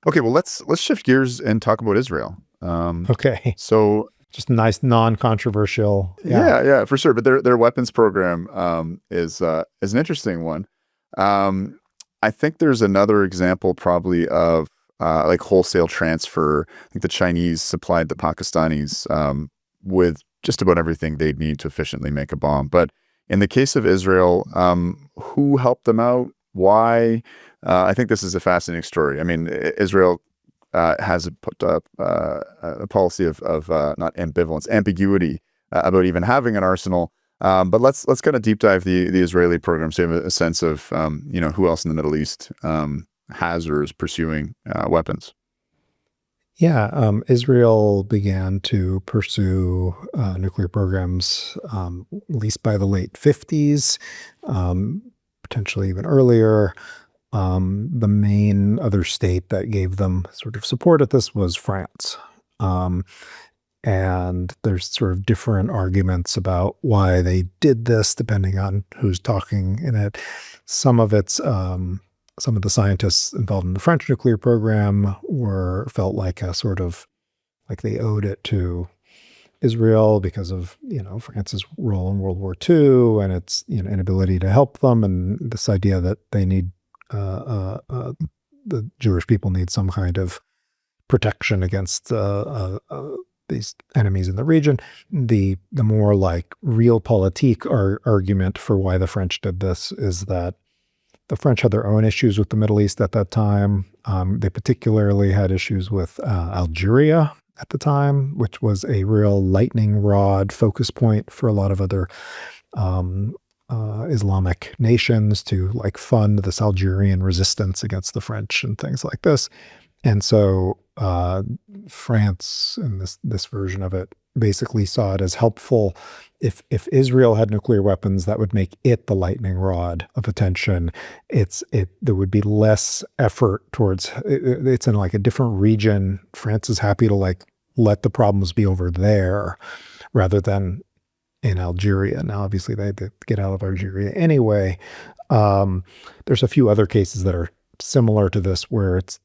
Okay, well let's shift gears and talk about Israel. Okay, so just a nice non-controversial. Yeah, for sure. But their weapons program is an interesting one. I think there's another example probably of like wholesale transfer. I think the Chinese supplied the Pakistanis with just about everything they'd need to efficiently make a bomb. But in the case of Israel, who helped them out? Why? I think this is a fascinating story. I mean, Israel has a policy of not ambivalence, ambiguity about even having an arsenal. But let's kind of deep dive the Israeli program so you have a sense of who else in the Middle East has or is pursuing weapons. Yeah, Israel began to pursue nuclear programs at least by the late 50s, potentially even earlier. The main other state that gave them sort of support at this was France. And there's sort of different arguments about why they did this, depending on who's talking in it. Some of the scientists involved in the French nuclear program felt like a sort of like they owed it to Israel because of France's role in World War II and its inability to help them, and this idea that they need the Jewish people need some kind of protection against these enemies in the region. The more like realpolitik argument for why the French did this is that the French had their own issues with the Middle East at that time. They particularly had issues with Algeria at the time, which was a real lightning rod focus point for a lot of other Islamic nations to like fund this Algerian resistance against the French and things like this. And so France, in this version of it, basically saw it as helpful. If Israel had nuclear weapons, that would make it the lightning rod of attention. There would be less effort towards it's in like a different region. France is happy to like let the problems be over there rather than in Algeria. Now, obviously, they had to get out of Algeria anyway. There's a few other cases that are similar to this where it's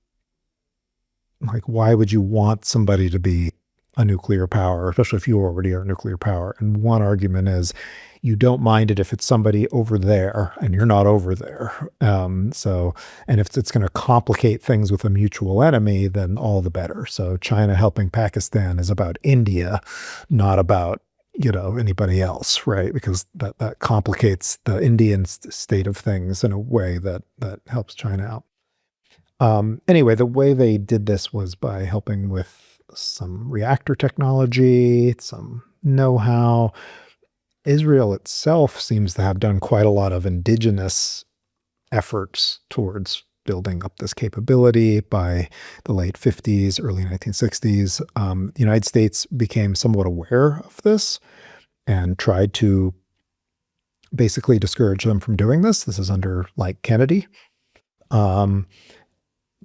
like, why would you want somebody to be a nuclear power, especially if you already are a nuclear power? And one argument is you don't mind it if it's somebody over there and you're not over there. And if it's going to complicate things with a mutual enemy, then all the better. So China helping Pakistan is about India, not about anybody else, right? Because that complicates the Indian state of things in a way that helps China out. Anyway, the way they did this was by helping with some reactor technology, some know-how. Israel itself seems to have done quite a lot of indigenous efforts towards building up this capability. By the late 50s, early 1960s, the United States became somewhat aware of this and tried to basically discourage them from doing this. This is under like Kennedy. The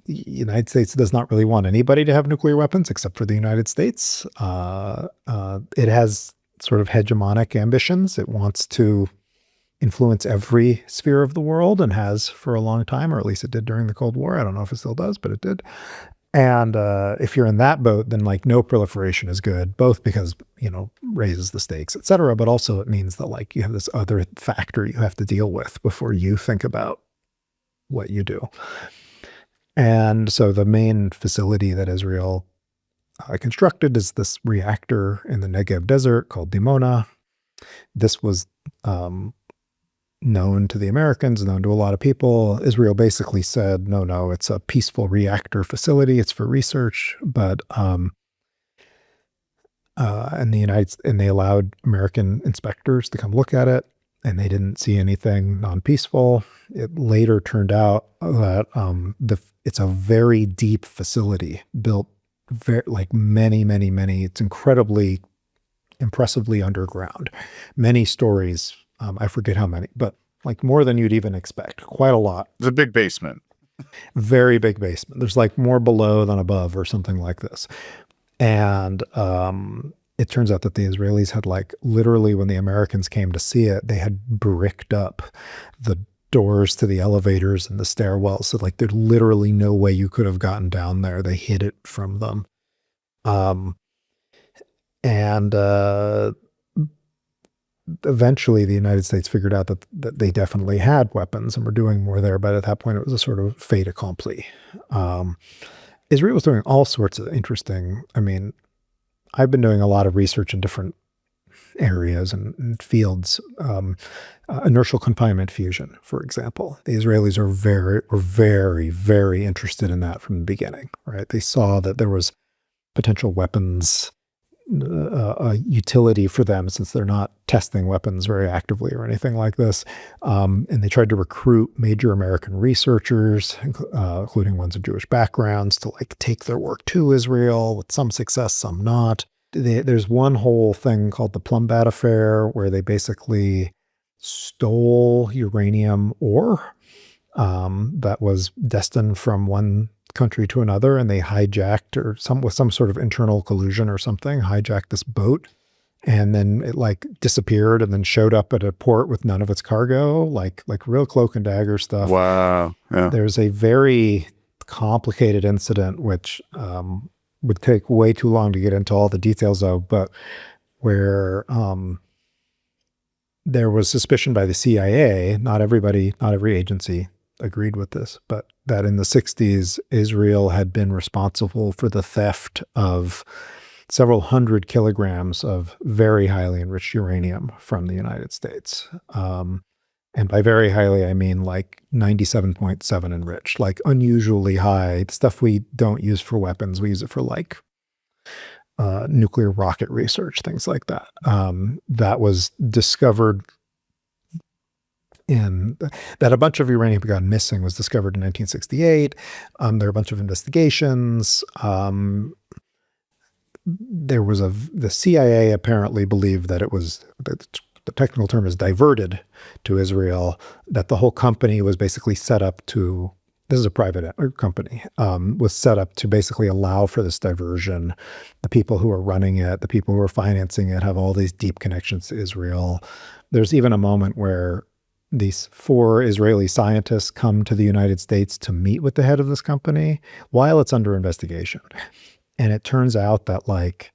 United States does not really want anybody to have nuclear weapons except for the United States. It has sort of hegemonic ambitions. It wants to influence every sphere of the world and has for a long time, or at least it did during the Cold War. I don't know if it still does, but it did. And if you're in that boat, then like no proliferation is good, both because, raises the stakes, et cetera, but also it means that like you have this other factor you have to deal with before you think about what you do. And so the main facility that Israel constructed is this reactor in the Negev desert called Dimona. This was known to the Americans, known to a lot of people. Israel basically said, no, it's a peaceful reactor facility. It's for research, but and they allowed American inspectors to come look at it, and they didn't see anything non-peaceful. It later turned out that it's a very deep facility built like many. It's incredibly, impressively underground. Many stories. I forget how many, but like more than you'd even expect. Quite a lot. It's a big basement. Very big basement. There's like more below than above or something like this. And it turns out that the Israelis had like literally when the Americans came to see it, they had bricked up the doors to the elevators and the stairwells. So like there's literally no way you could have gotten down there. They hid it from them. Eventually the United States figured out that they definitely had weapons and were doing more there. But at that point, it was a sort of fait accompli. Israel was doing all sorts of interesting, I've been doing a lot of research in different areas and fields. Inertial confinement fusion, for example. The Israelis were very, very interested in that from the beginning, right? They saw that there was potential weapons utility for them since they're not testing weapons very actively or anything like this. And they tried to recruit major American researchers, including ones of Jewish backgrounds, to like take their work to Israel with some success, some not. There's one whole thing called the Plumbat Affair where they basically stole uranium ore that was destined from one country to another, and they hijacked with some sort of internal collusion or something, hijacked this boat, and then it like disappeared and then showed up at a port with none of its cargo, like real cloak and dagger stuff. Wow. Yeah. There's a very complicated incident which would take way too long to get into all the details of, but where there was suspicion by the CIA, not every agency agreed with this, but that in the 60s, Israel had been responsible for the theft of several hundred kilograms of very highly enriched uranium from the United States. And by very highly, I mean like 97.7 enriched, like unusually high stuff we don't use for weapons. We use it for like nuclear rocket research, things like that. That was discovered that a bunch of uranium had gone missing was discovered in 1968. There were a bunch of investigations. The CIA apparently believed that it was, the technical term is diverted to Israel, that the whole company was basically set up to, this is a private company, was set up to basically allow for this diversion. The people who are running it, the people who are financing it have all these deep connections to Israel. There's even a moment where these 4 Israeli scientists come to the United States to meet with the head of this company while it's under investigation. And it turns out that like,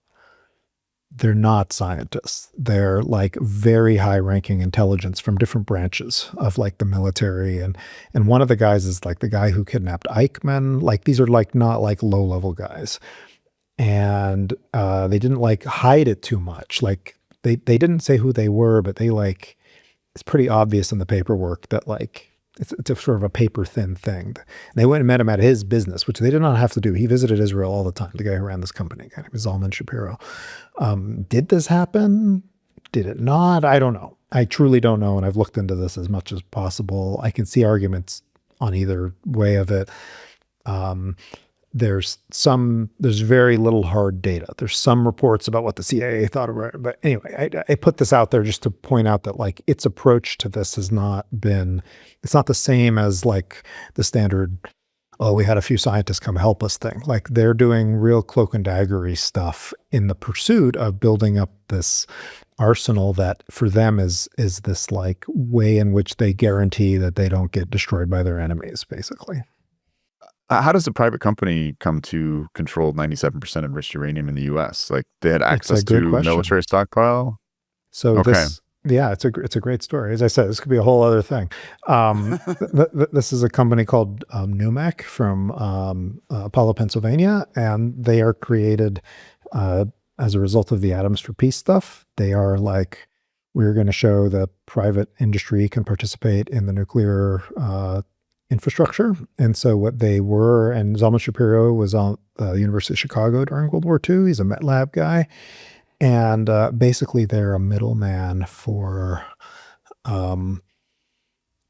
they're not scientists. They're like very high ranking intelligence from different branches of like the military. And one of the guys is like the guy who kidnapped Eichmann. Like these are like not like low level guys. And they didn't like hide it too much. Like they didn't say who they were, but they like, it's pretty obvious in the paperwork that like, it's a sort of a paper thin thing. They went and met him at his business, which they did not have to do. He visited Israel all the time, the guy who ran this company, guy named Zalman Shapiro. Did this happen? Did it not? I don't know. I truly don't know. And I've looked into this as much as possible. I can see arguments on either way of it. There's very little hard data. There's some reports about what the CIA thought about it. But anyway, I put this out there just to point out that like its approach to this has not been, it's not the same as like the standard, oh, we had a few scientists come help us thing. Like they're doing real cloak and daggery stuff in the pursuit of building up this arsenal that for them is this like way in which they guarantee that they don't get destroyed by their enemies, basically. How does a private company come to control 97% enriched uranium in the U.S.? Like they had access to military stockpile? So okay. It's a great story. As I said, this could be a whole other thing. This is a company called NUMEC from Apollo, Pennsylvania, and they are created as a result of the Atoms for Peace stuff. They are like, we're going to show that private industry can participate in the nuclear infrastructure. And so what they were, and Zalman Shapiro was on the University of Chicago during World War II. He's a MetLab guy. And basically they're a middleman for the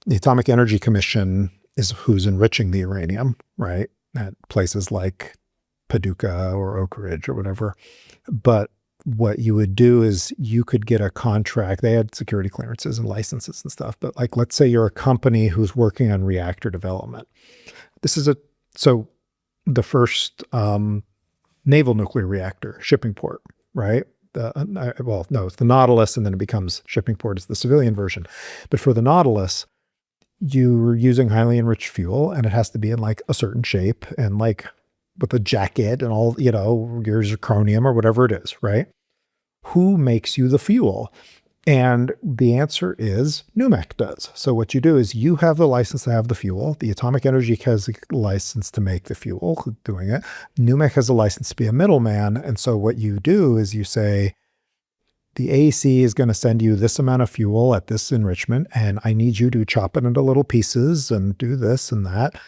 Atomic Energy Commission is who's enriching the uranium, right? At places like Paducah or Oak Ridge or whatever. But what you would do is you could get a contract. They had security clearances and licenses and stuff. But like, let's say you're a company who's working on reactor development. So the first naval nuclear reactor shipping port, right? It's the Nautilus, and then it becomes shipping port is the civilian version. But for the Nautilus, you're using highly enriched fuel, and it has to be in like a certain shape and like with a jacket and all, your zirconium or whatever it is, right? Who makes you the fuel? And the answer is NUMEC does. So what you do is you have the license to have the fuel. The Atomic Energy has a license to make the fuel, doing it. NUMEC has a license to be a middleman. And so what you do is you say, the AEC is going to send you this amount of fuel at this enrichment, and I need you to chop it into little pieces and do this and that.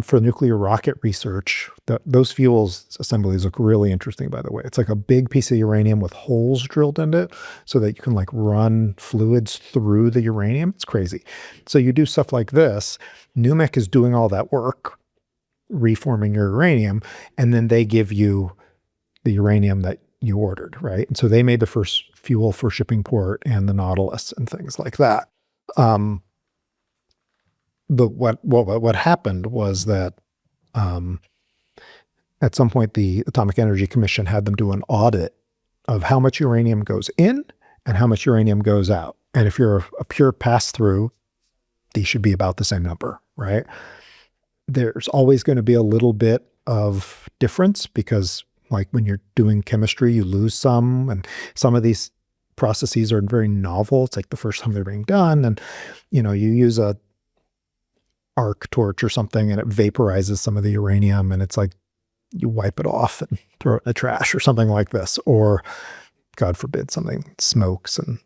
For nuclear rocket research, those fuels assemblies look really interesting, by the way. It's like a big piece of uranium with holes drilled in it so that you can like run fluids through the uranium. It's crazy. So you do stuff like this. NUMEC is doing all that work, reforming your uranium, and then they give you the uranium that you ordered, right? And so they made the first fuel for shipping port and the Nautilus and things like that. What happened was that at some point the Atomic Energy Commission had them do an audit of how much uranium goes in and how much uranium goes out. And if you're a pure pass-through, these should be about the same number, right? There's always going to be a little bit of difference because like when you're doing chemistry, you lose some, and some of these processes are very novel. It's like the first time they're being done, and you use a arc torch or something and it vaporizes some of the uranium, and it's like you wipe it off and throw it in the trash or something like this, or God forbid something smokes and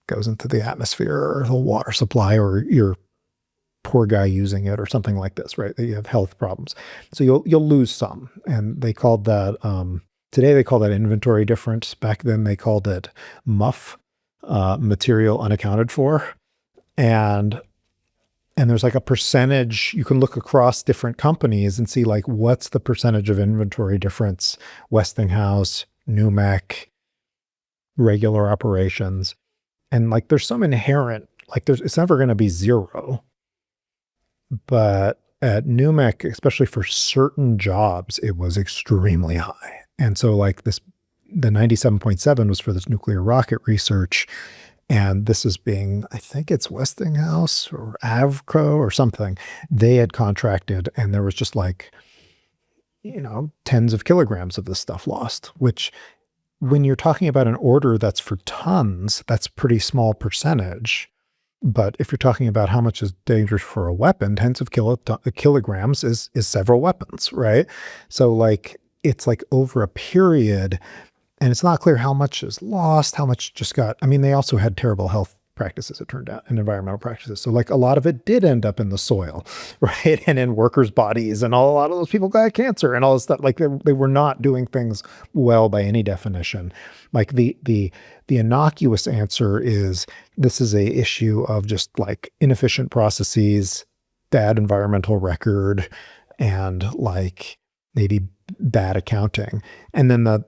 goes into the atmosphere or the water supply, or you're poor guy using it or something like this, right? That you have health problems. So you'll lose some. And they called that, today they call that inventory difference. Back then they called it MUF, material unaccounted for. And there's like a percentage, you can look across different companies and see like, what's the percentage of inventory difference, Westinghouse, NUMEC, regular operations. And like, there's some inherent, like it's never going to be zero, but at NUMEC, especially for certain jobs, it was extremely high. And so like the 97.7 was for this nuclear rocket research. And this is being, I think it's Westinghouse or Avco or something. They had contracted, and there was just like, tens of kilograms of this stuff lost, which when you're talking about an order that's for tons, that's pretty small percentage. But if you're talking about how much is dangerous for a weapon, tens of kilograms is several weapons, right? So like, it's like over a period, and it's not clear how much is lost, how much just got, they also had terrible health practices, it turned out, and environmental practices. So like a lot of it did end up in the soil, right? And in workers' bodies, and a lot of those people got cancer and all this stuff. Like they were not doing things well by any definition. Like the innocuous answer is this is a issue of just like inefficient processes bad environmental record and like maybe bad accounting. And then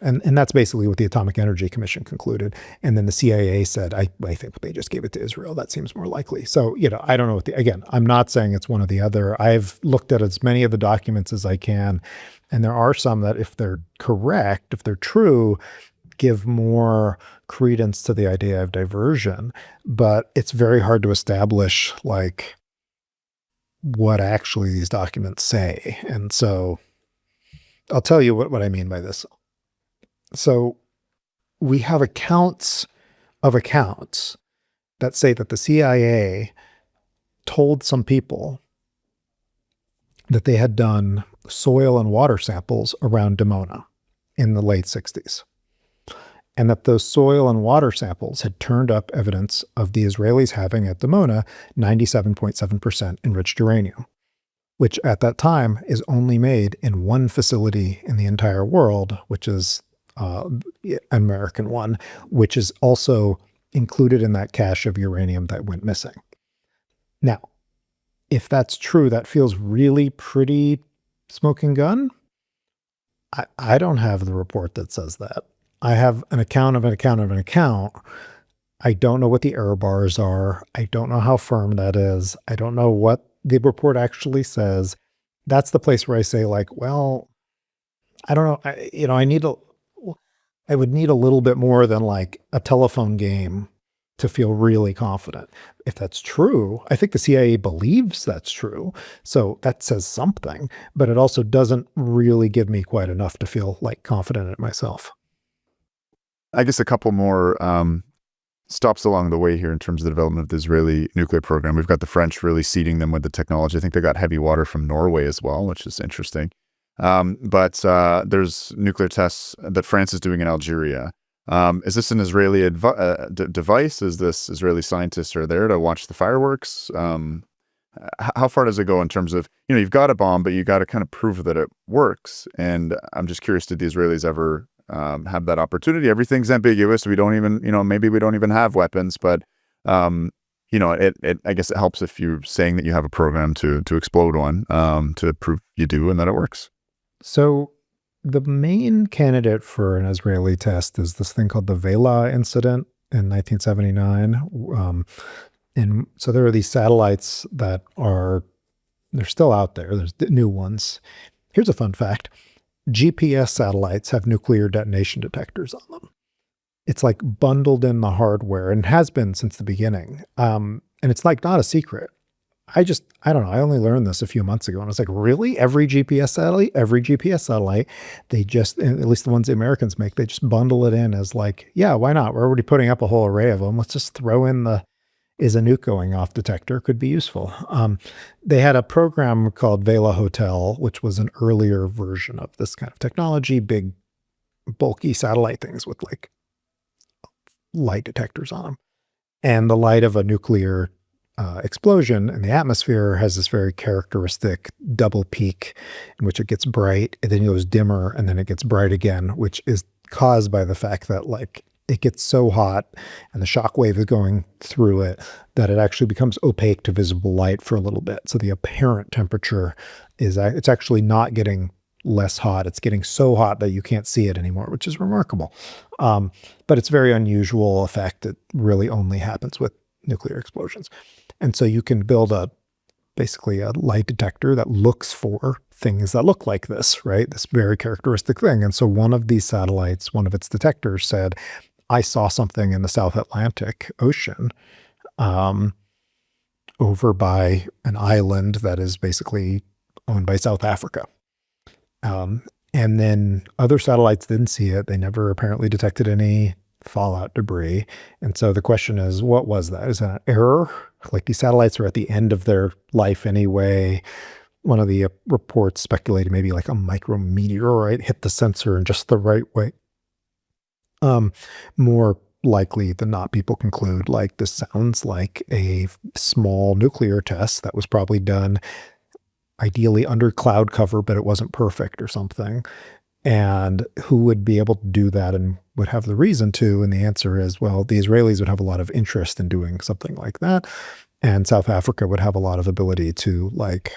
and that's basically what the Atomic Energy Commission concluded. And then the CIA said, I think they just gave it to Israel. That seems more likely. So, I don't know again, I'm not saying it's one or the other. I've looked at as many of the documents as I can. And there are some that if they're correct, if they're true, give more credence to the idea of diversion. But it's very hard to establish like what actually these documents say. And so I'll tell you what I mean by this. So we have accounts of accounts that say that the CIA told some people that they had done soil and water samples around Dimona in the late 60s. And that those soil and water samples had turned up evidence of the Israelis having at Dimona 97.7% enriched uranium, which at that time is only made in one facility in the entire world, which is an American one, which is also included in that cache of uranium that went missing. Now, if that's true, that feels really pretty smoking gun. I don't have the report that says that. I have an account of an account of an account. I don't know what the error bars are. I don't know how firm that is. I don't know what the report actually says. That's the place where I say like, well, I don't know. I would need a little bit more than like a telephone game to feel really confident. If that's true, I think the CIA believes that's true. So that says something, but it also doesn't really give me quite enough to feel like confident in it myself. I guess a couple more stops along the way here in terms of the development of the Israeli nuclear program. We've got the French really seeding them with the technology. I think they got heavy water from Norway as well, which is interesting. But there's nuclear tests that France is doing in Algeria. Is this an Israeli device? Is this Israeli scientists are there to watch the fireworks? How far does it go in terms of, you've got a bomb, but you got to kind of prove that it works. And I'm just curious, did the Israelis ever have that opportunity? Everything's ambiguous. We don't even, maybe we don't even have weapons, but I guess it helps if you're saying that you have a program to explode one, to prove you do and that it works. So the main candidate for an Israeli test is this thing called the Vela incident in 1979. And so there are these satellites that they're still out there. There's new ones. Here's a fun fact. GPS satellites have nuclear detonation detectors on them. It's like bundled in the hardware and has been since the beginning. And it's like not a secret. I don't know. I only learned this a few months ago. And I was like, really? Every GPS satellite, they just, at least the ones the Americans make, they just bundle it in as like, yeah, why not? We're already putting up a whole array of them. Let's just throw in is a nuke going off detector, could be useful. They had a program called Vela Hotel, which was an earlier version of this kind of technology, big, bulky satellite things with like light detectors on them. And the light of a nuclear explosion in the atmosphere has this very characteristic double peak in which it gets bright and then it goes dimmer and then it gets bright again, which is caused by the fact that like it gets so hot and the shock wave is going through it that it actually becomes opaque to visible light for a little bit. So the apparent temperature it's actually not getting less hot. It's getting so hot that you can't see it anymore, which is remarkable. But it's a very unusual effect. It really only happens with nuclear explosions. And so you can build basically a light detector that looks for things that look like this, right? This very characteristic thing. And so one of these satellites, one of its detectors said, I saw something in the South Atlantic Ocean over by an island that is basically owned by South Africa. And then other satellites didn't see it. They never apparently detected any fallout debris. And so the question is, what was that? Is that an error? Like these satellites are at the end of their life anyway. One of the reports speculated maybe like a micrometeorite hit the sensor in just the right way. More likely than not, people conclude like this sounds like a small nuclear test that was probably done ideally under cloud cover, but it wasn't perfect or something. And who would be able to do that and would have the reason to? And the answer is, well, the Israelis would have a lot of interest in doing something like that. And South Africa would have a lot of ability to like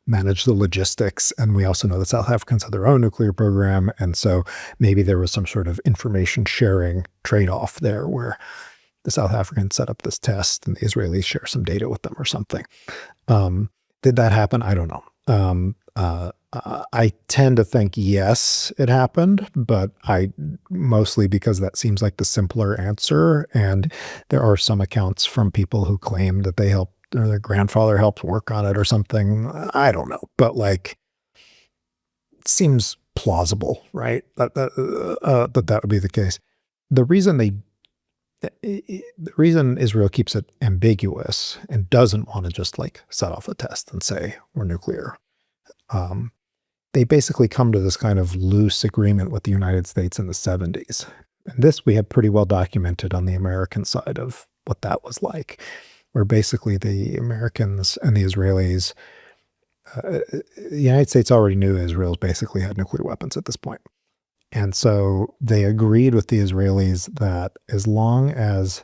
manage the logistics. And we also know that South Africans have their own nuclear program. And so maybe there was some sort of information sharing trade-off there where the South Africans set up this test and the Israelis share some data with them or something. Did that happen? I don't know. I tend to think yes, it happened, but I mostly because that seems like the simpler answer. And there are some accounts from people who claim that they helped or their grandfather helped work on it or something. I don't know, but like, it seems plausible, right? That would be the case. The reason Israel keeps it ambiguous and doesn't want to just like set off a test and say we're nuclear. They basically come to this kind of loose agreement with the United States in the 70s. And this we have pretty well documented on the American side of what that was like, where basically the Americans and the Israelis, the United States already knew Israel basically had nuclear weapons at this point. And so they agreed with the Israelis that as long as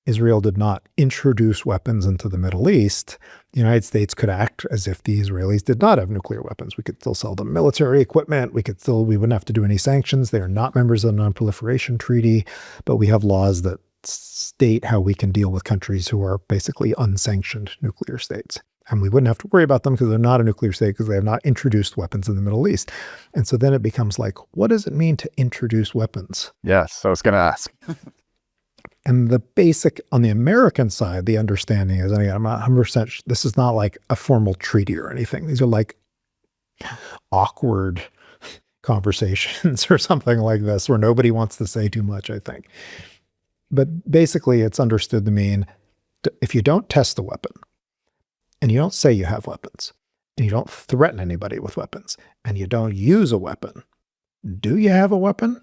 Israel did not introduce weapons into the Middle East, the United States could act as if the Israelis did not have nuclear weapons. We could still sell them military equipment. We wouldn't have to do any sanctions. They are not members of the non-proliferation treaty, but we have laws that state how we can deal with countries who are basically unsanctioned nuclear states. And we wouldn't have to worry about them because they're not a nuclear state because they have not introduced weapons in the Middle East. And so then it becomes like, what does it mean to introduce weapons? Yes, I was going to ask. And the basic, on the American side, the understanding is, and again, I'm not 100%, this is not like a formal treaty or anything. These are like awkward conversations or something like this where nobody wants to say too much, I think. But basically it's understood to mean if you don't test the weapon and you don't say you have weapons and you don't threaten anybody with weapons and you don't use a weapon, do you have a weapon?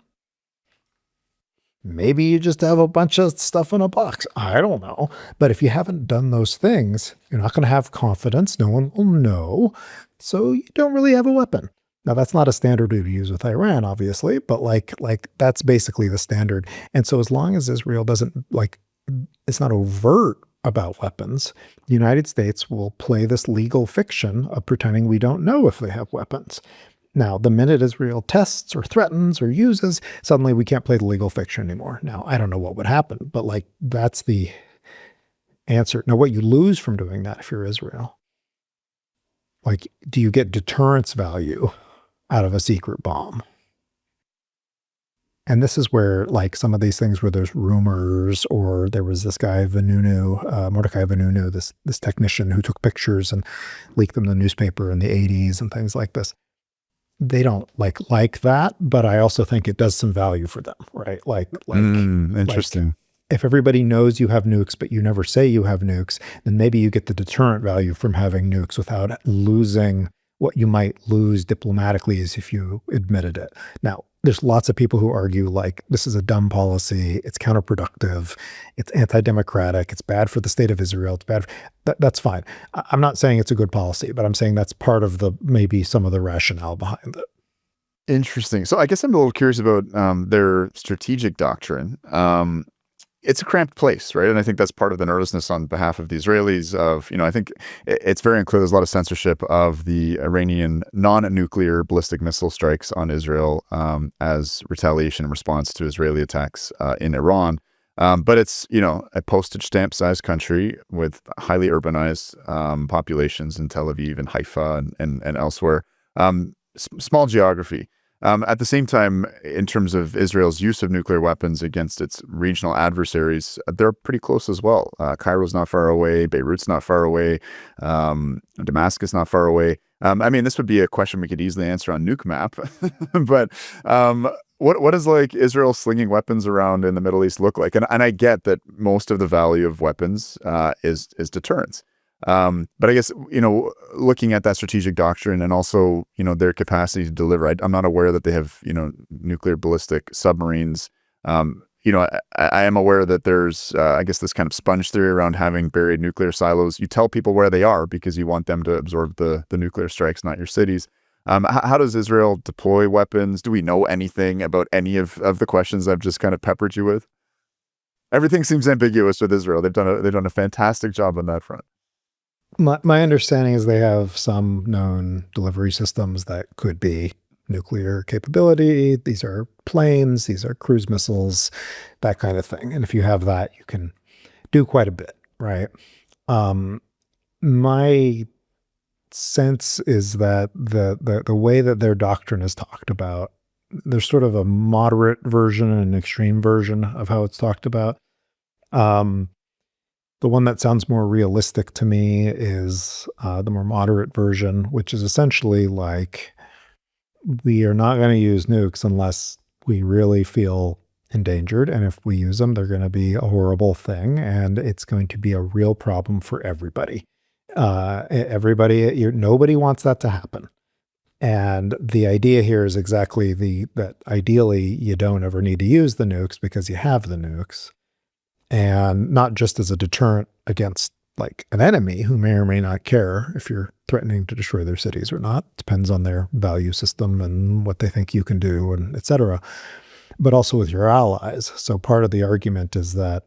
Maybe you just have a bunch of stuff in a box. I don't know. But if you haven't done those things, you're not going to have confidence. No one will know. So you don't really have a weapon. Now, that's not a standard we use with Iran, obviously, but like that's basically the standard. And so as long as Israel doesn't it's not overt about weapons, the United States will play this legal fiction of pretending we don't know if they have weapons. Now, the minute Israel tests or threatens or uses, suddenly we can't play the legal fiction anymore. Now, I don't know what would happen, but like that's the answer. Now, what you lose from doing that if you're Israel, like, do you get deterrence value out of a secret bomb? And this is where like some of these things where there's rumors, or there was this guy Mordecai Vanunu, this technician who took pictures and leaked them in the newspaper in the 80s and things like this. They don't like that, but I also think it does some value for them, right? Interesting. Like if everybody knows you have nukes, but you never say you have nukes, then maybe you get the deterrent value from having nukes without losing what you might lose diplomatically as if you admitted it. Now, there's lots of people who argue like this is a dumb policy, it's counterproductive, it's anti-democratic, it's bad for the state of Israel, it's bad. That's fine. I'm not saying it's a good policy, but I'm saying that's part of maybe some of the rationale behind it. Interesting. So I guess I'm a little curious about their strategic doctrine. It's a cramped place, right? And I think that's part of the nervousness on behalf of the Israelis I think it's very unclear. There's a lot of censorship of the Iranian non-nuclear ballistic missile strikes on Israel as retaliation in response to Israeli attacks in Iran. But it's, a postage stamp sized country with highly urbanized populations in Tel Aviv and Haifa and elsewhere. Small geography. At the same time, in terms of Israel's use of nuclear weapons against its regional adversaries, they're pretty close as well. Cairo's not far away. Beirut's not far away. Damascus not far away. This would be a question we could easily answer on Nuke Map. But what does like Israel slinging weapons around in the Middle East look like? And I get that most of the value of weapons is deterrence. But I guess, looking at that strategic doctrine and also, their capacity to deliver, I'm not aware that they have, nuclear ballistic submarines. I am aware that there's, I guess, this kind of sponge theory around having buried nuclear silos. You tell people where they are because you want them to absorb the nuclear strikes, not your cities. How does Israel deploy weapons? Do we know anything about any of the questions I've just kind of peppered you with? Everything seems ambiguous with Israel. They've done a fantastic job on that front. My understanding is they have some known delivery systems that could be nuclear capability. These are planes, these are cruise missiles, that kind of thing. And if you have that, you can do quite a bit, right? My sense is that the way that their doctrine is talked about, there's sort of a moderate version and an extreme version of how it's talked about. The one that sounds more realistic to me is the more moderate version, which is essentially like, we are not going to use nukes unless we really feel endangered. And if we use them, they're going to be a horrible thing. And it's going to be a real problem for everybody. Nobody wants that to happen. And the idea here is exactly that ideally you don't ever need to use the nukes because you have the nukes. And not just as a deterrent against like an enemy who may or may not care if you're threatening to destroy their cities or not. Depends on their value system and what they think you can do, and et cetera. But also with your allies. So part of the argument is that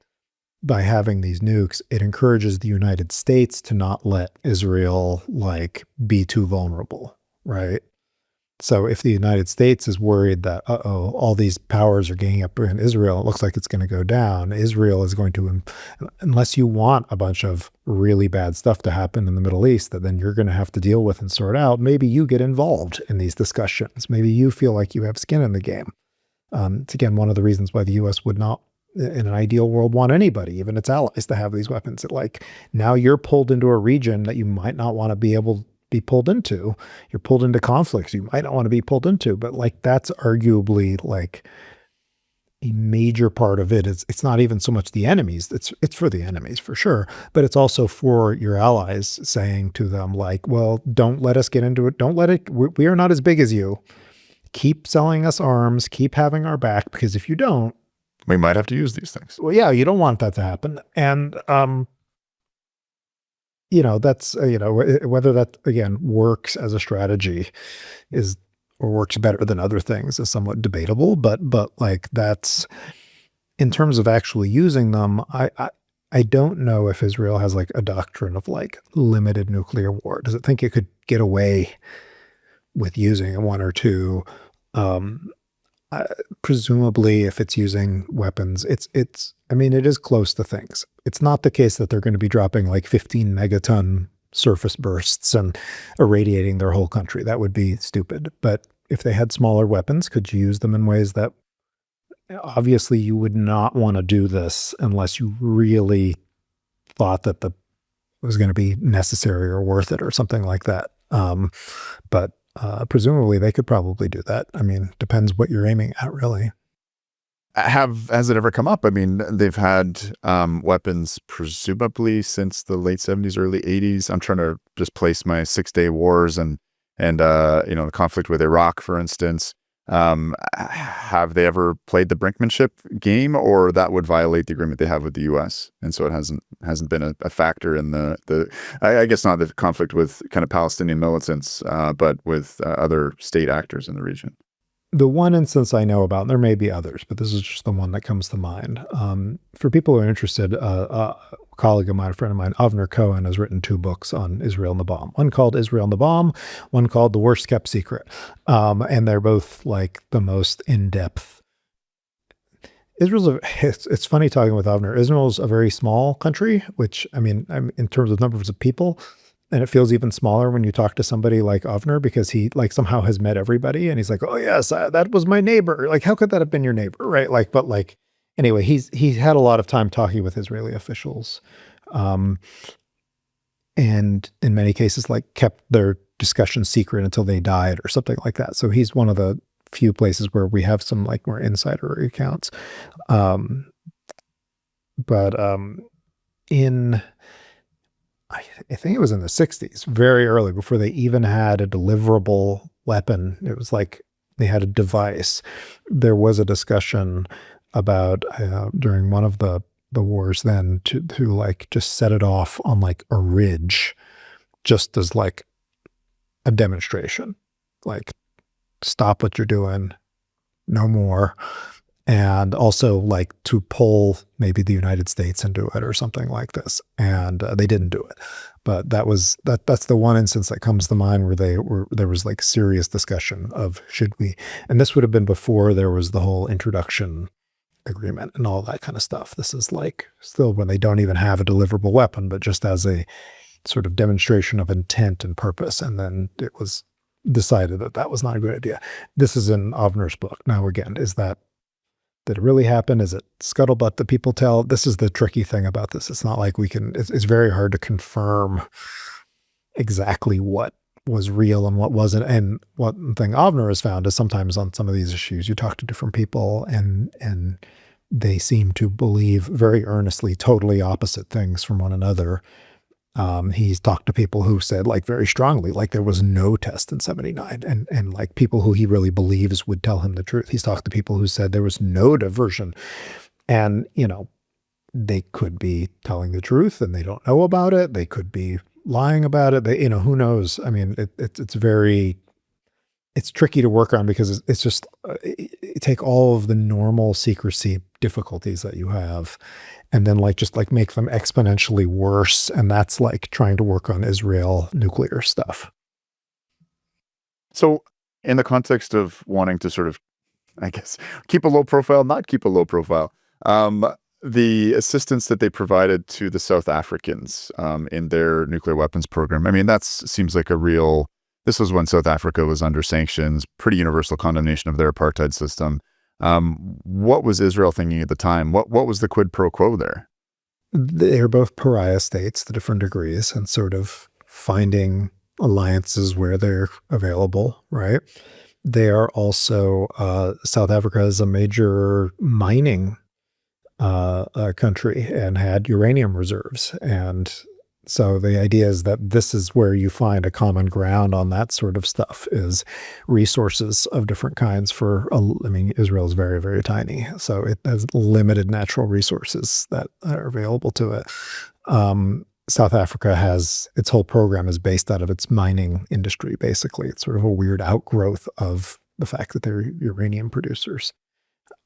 by having these nukes, it encourages the United States to not let Israel like be too vulnerable, right? So if the United States is worried that, all these powers are ganging up in Israel, it looks like it's going to go down. Israel is going to, unless you want a bunch of really bad stuff to happen in the Middle East that then you're going to have to deal with and sort out, maybe you get involved in these discussions. Maybe you feel like you have skin in the game. It's again, one of the reasons why the U.S. would not, in an ideal world, want anybody, even its allies, to have these weapons. Now you're pulled into a region that you might not want to be pulled into. You're pulled into conflicts you might not want to be pulled into, but like that's arguably like a major part of it. It's not even so much the enemies. It's for the enemies for sure, but it's also for your allies, saying to them like, well, don't let us get into it. Don't let it. We are not as big as you. Keep selling us arms. Keep having our back, because if you don't, we might have to use these things. Well, yeah, you don't want that to happen. And that's, whether that, again, works as a strategy or works better than other things is somewhat debatable. But like that's, in terms of actually using them, I don't know if Israel has like a doctrine of like limited nuclear war. Does it think it could get away with using one or two? Presumably, if it's using weapons, it is close to things. It's not the case that they're going to be dropping like 15 megaton surface bursts and irradiating their whole country. That would be stupid. But if they had smaller weapons, could you use them in ways that, obviously you would not want to do this unless you really thought that it was going to be necessary or worth it or something like that. But presumably they could probably do that. I mean, depends what you're aiming at, really. Has it ever come up? I mean, they've had weapons presumably since the late 70s, early 80s. I'm trying to just place my 6-day wars and the conflict with Iraq, for instance. Have they ever played the Brinkmanship game, or that would violate the agreement they have with the U.S.? And so it hasn't been a factor in I guess not the conflict with kind of Palestinian militants, but with other state actors in the region. The one instance I know about, and there may be others, but this is just the one that comes to mind. For people who are interested, a colleague of mine, a friend of mine, Avner Cohen, has written 2 books on Israel and the bomb. One called Israel and the Bomb, one called The Worst Kept Secret. And they're both like the most in-depth. It's funny talking with Avner. Israel's a very small country, which, in terms of numbers of people, and it feels even smaller when you talk to somebody like Avner, because he like somehow has met everybody, and he's like, oh yes, that was my neighbor. Like, how could that have been your neighbor, right? Anyway, he's had a lot of time talking with Israeli officials, and in many cases, like kept their discussion secret until they died or something like that. So he's one of the few places where we have some like more insider accounts. I think it was in the 60s, very early, before they even had a deliverable weapon. It was like they had a device. There was a discussion about during one of the wars then to like just set it off on like a ridge, just as like a demonstration, like stop what you're doing, no more. and also like to pull maybe the United States into it or something like this. And they didn't do it. But that's the one instance that comes to mind where there was like serious discussion of should we, and this would have been before there was the whole introduction agreement and all that kind of stuff. This is like still when they don't even have a deliverable weapon, but just as a sort of demonstration of intent and purpose. And then it was decided that that was not a good idea. This is in Avner's book. Now, again, did it really happen? Is it scuttlebutt that people tell? This is the tricky thing about this. It's not like it's very hard to confirm exactly what was real and what wasn't. And one thing Avner has found is sometimes on some of these issues, you talk to different people and they seem to believe very earnestly totally opposite things from one another. He's talked to people who said like very strongly, like there was no test in 79 and like people who he really believes would tell him the truth. He's talked to people who said there was no diversion and, they could be telling the truth and they don't know about it. They could be lying about it. They, who knows? I mean, it's tricky to work on because it's just, take all of the normal secrecy difficulties that you have and then just make them exponentially worse. And that's like trying to work on Israel nuclear stuff. So in the context of wanting to sort of, I guess, keep a low profile, not keep a low profile, the assistance that they provided to the South Africans in their nuclear weapons program, I mean, that seems like this was when South Africa was under sanctions, pretty universal condemnation of their apartheid system. What was Israel thinking at the time? What was the quid pro quo there? They're both pariah states to different degrees and sort of finding alliances where they're available, right? They are also, South Africa is a major mining country and had uranium reserves. And so the idea is that this is where you find a common ground on that sort of stuff is resources of different kinds Israel is very, very tiny. So it has limited natural resources that are available to it. South Africa has, its whole program is based out of its mining industry, basically. It's sort of a weird outgrowth of the fact that they're uranium producers.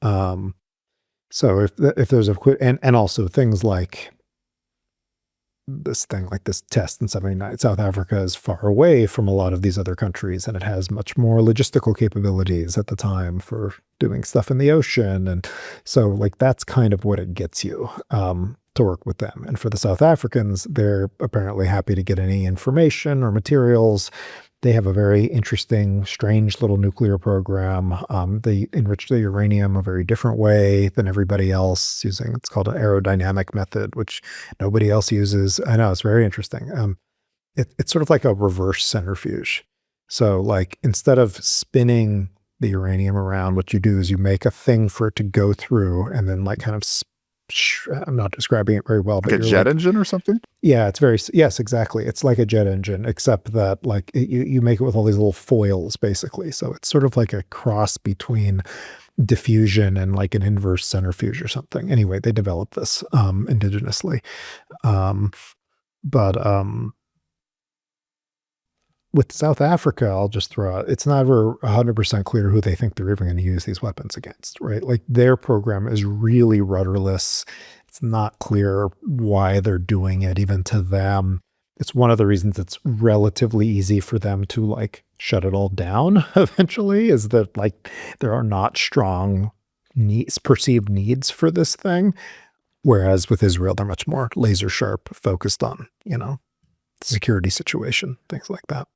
So if there's and also things like this test in 79, South Africa is far away from a lot of these other countries, and it has much more logistical capabilities at the time for doing stuff in the ocean. And so that's kind of what it gets you to work with them. And for the South Africans, they're apparently happy to get any information or materials. They have a very interesting, strange little nuclear program. They enrich the uranium a very different way than everybody else it's called an aerodynamic method, which nobody else uses. I know, it's very interesting. It's sort of like a reverse centrifuge. So instead of spinning the uranium around, what you do is you make a thing for it to go through and then I'm not describing it very well, but like a jet engine or something? Yeah, yes, exactly. It's like a jet engine, except that you make it with all these little foils, basically. So it's sort of like a cross between diffusion and an inverse centrifuge or something. Anyway, they developed this indigenously. With South Africa, I'll just throw out, it's never 100% clear who they think they're even going to use these weapons against, right? Their program is really rudderless. It's not clear why they're doing it, even to them. It's one of the reasons it's relatively easy for them to shut it all down eventually, is that there are not strong perceived needs for this thing. Whereas with Israel, they're much more laser sharp, focused on, the security situation, things like that.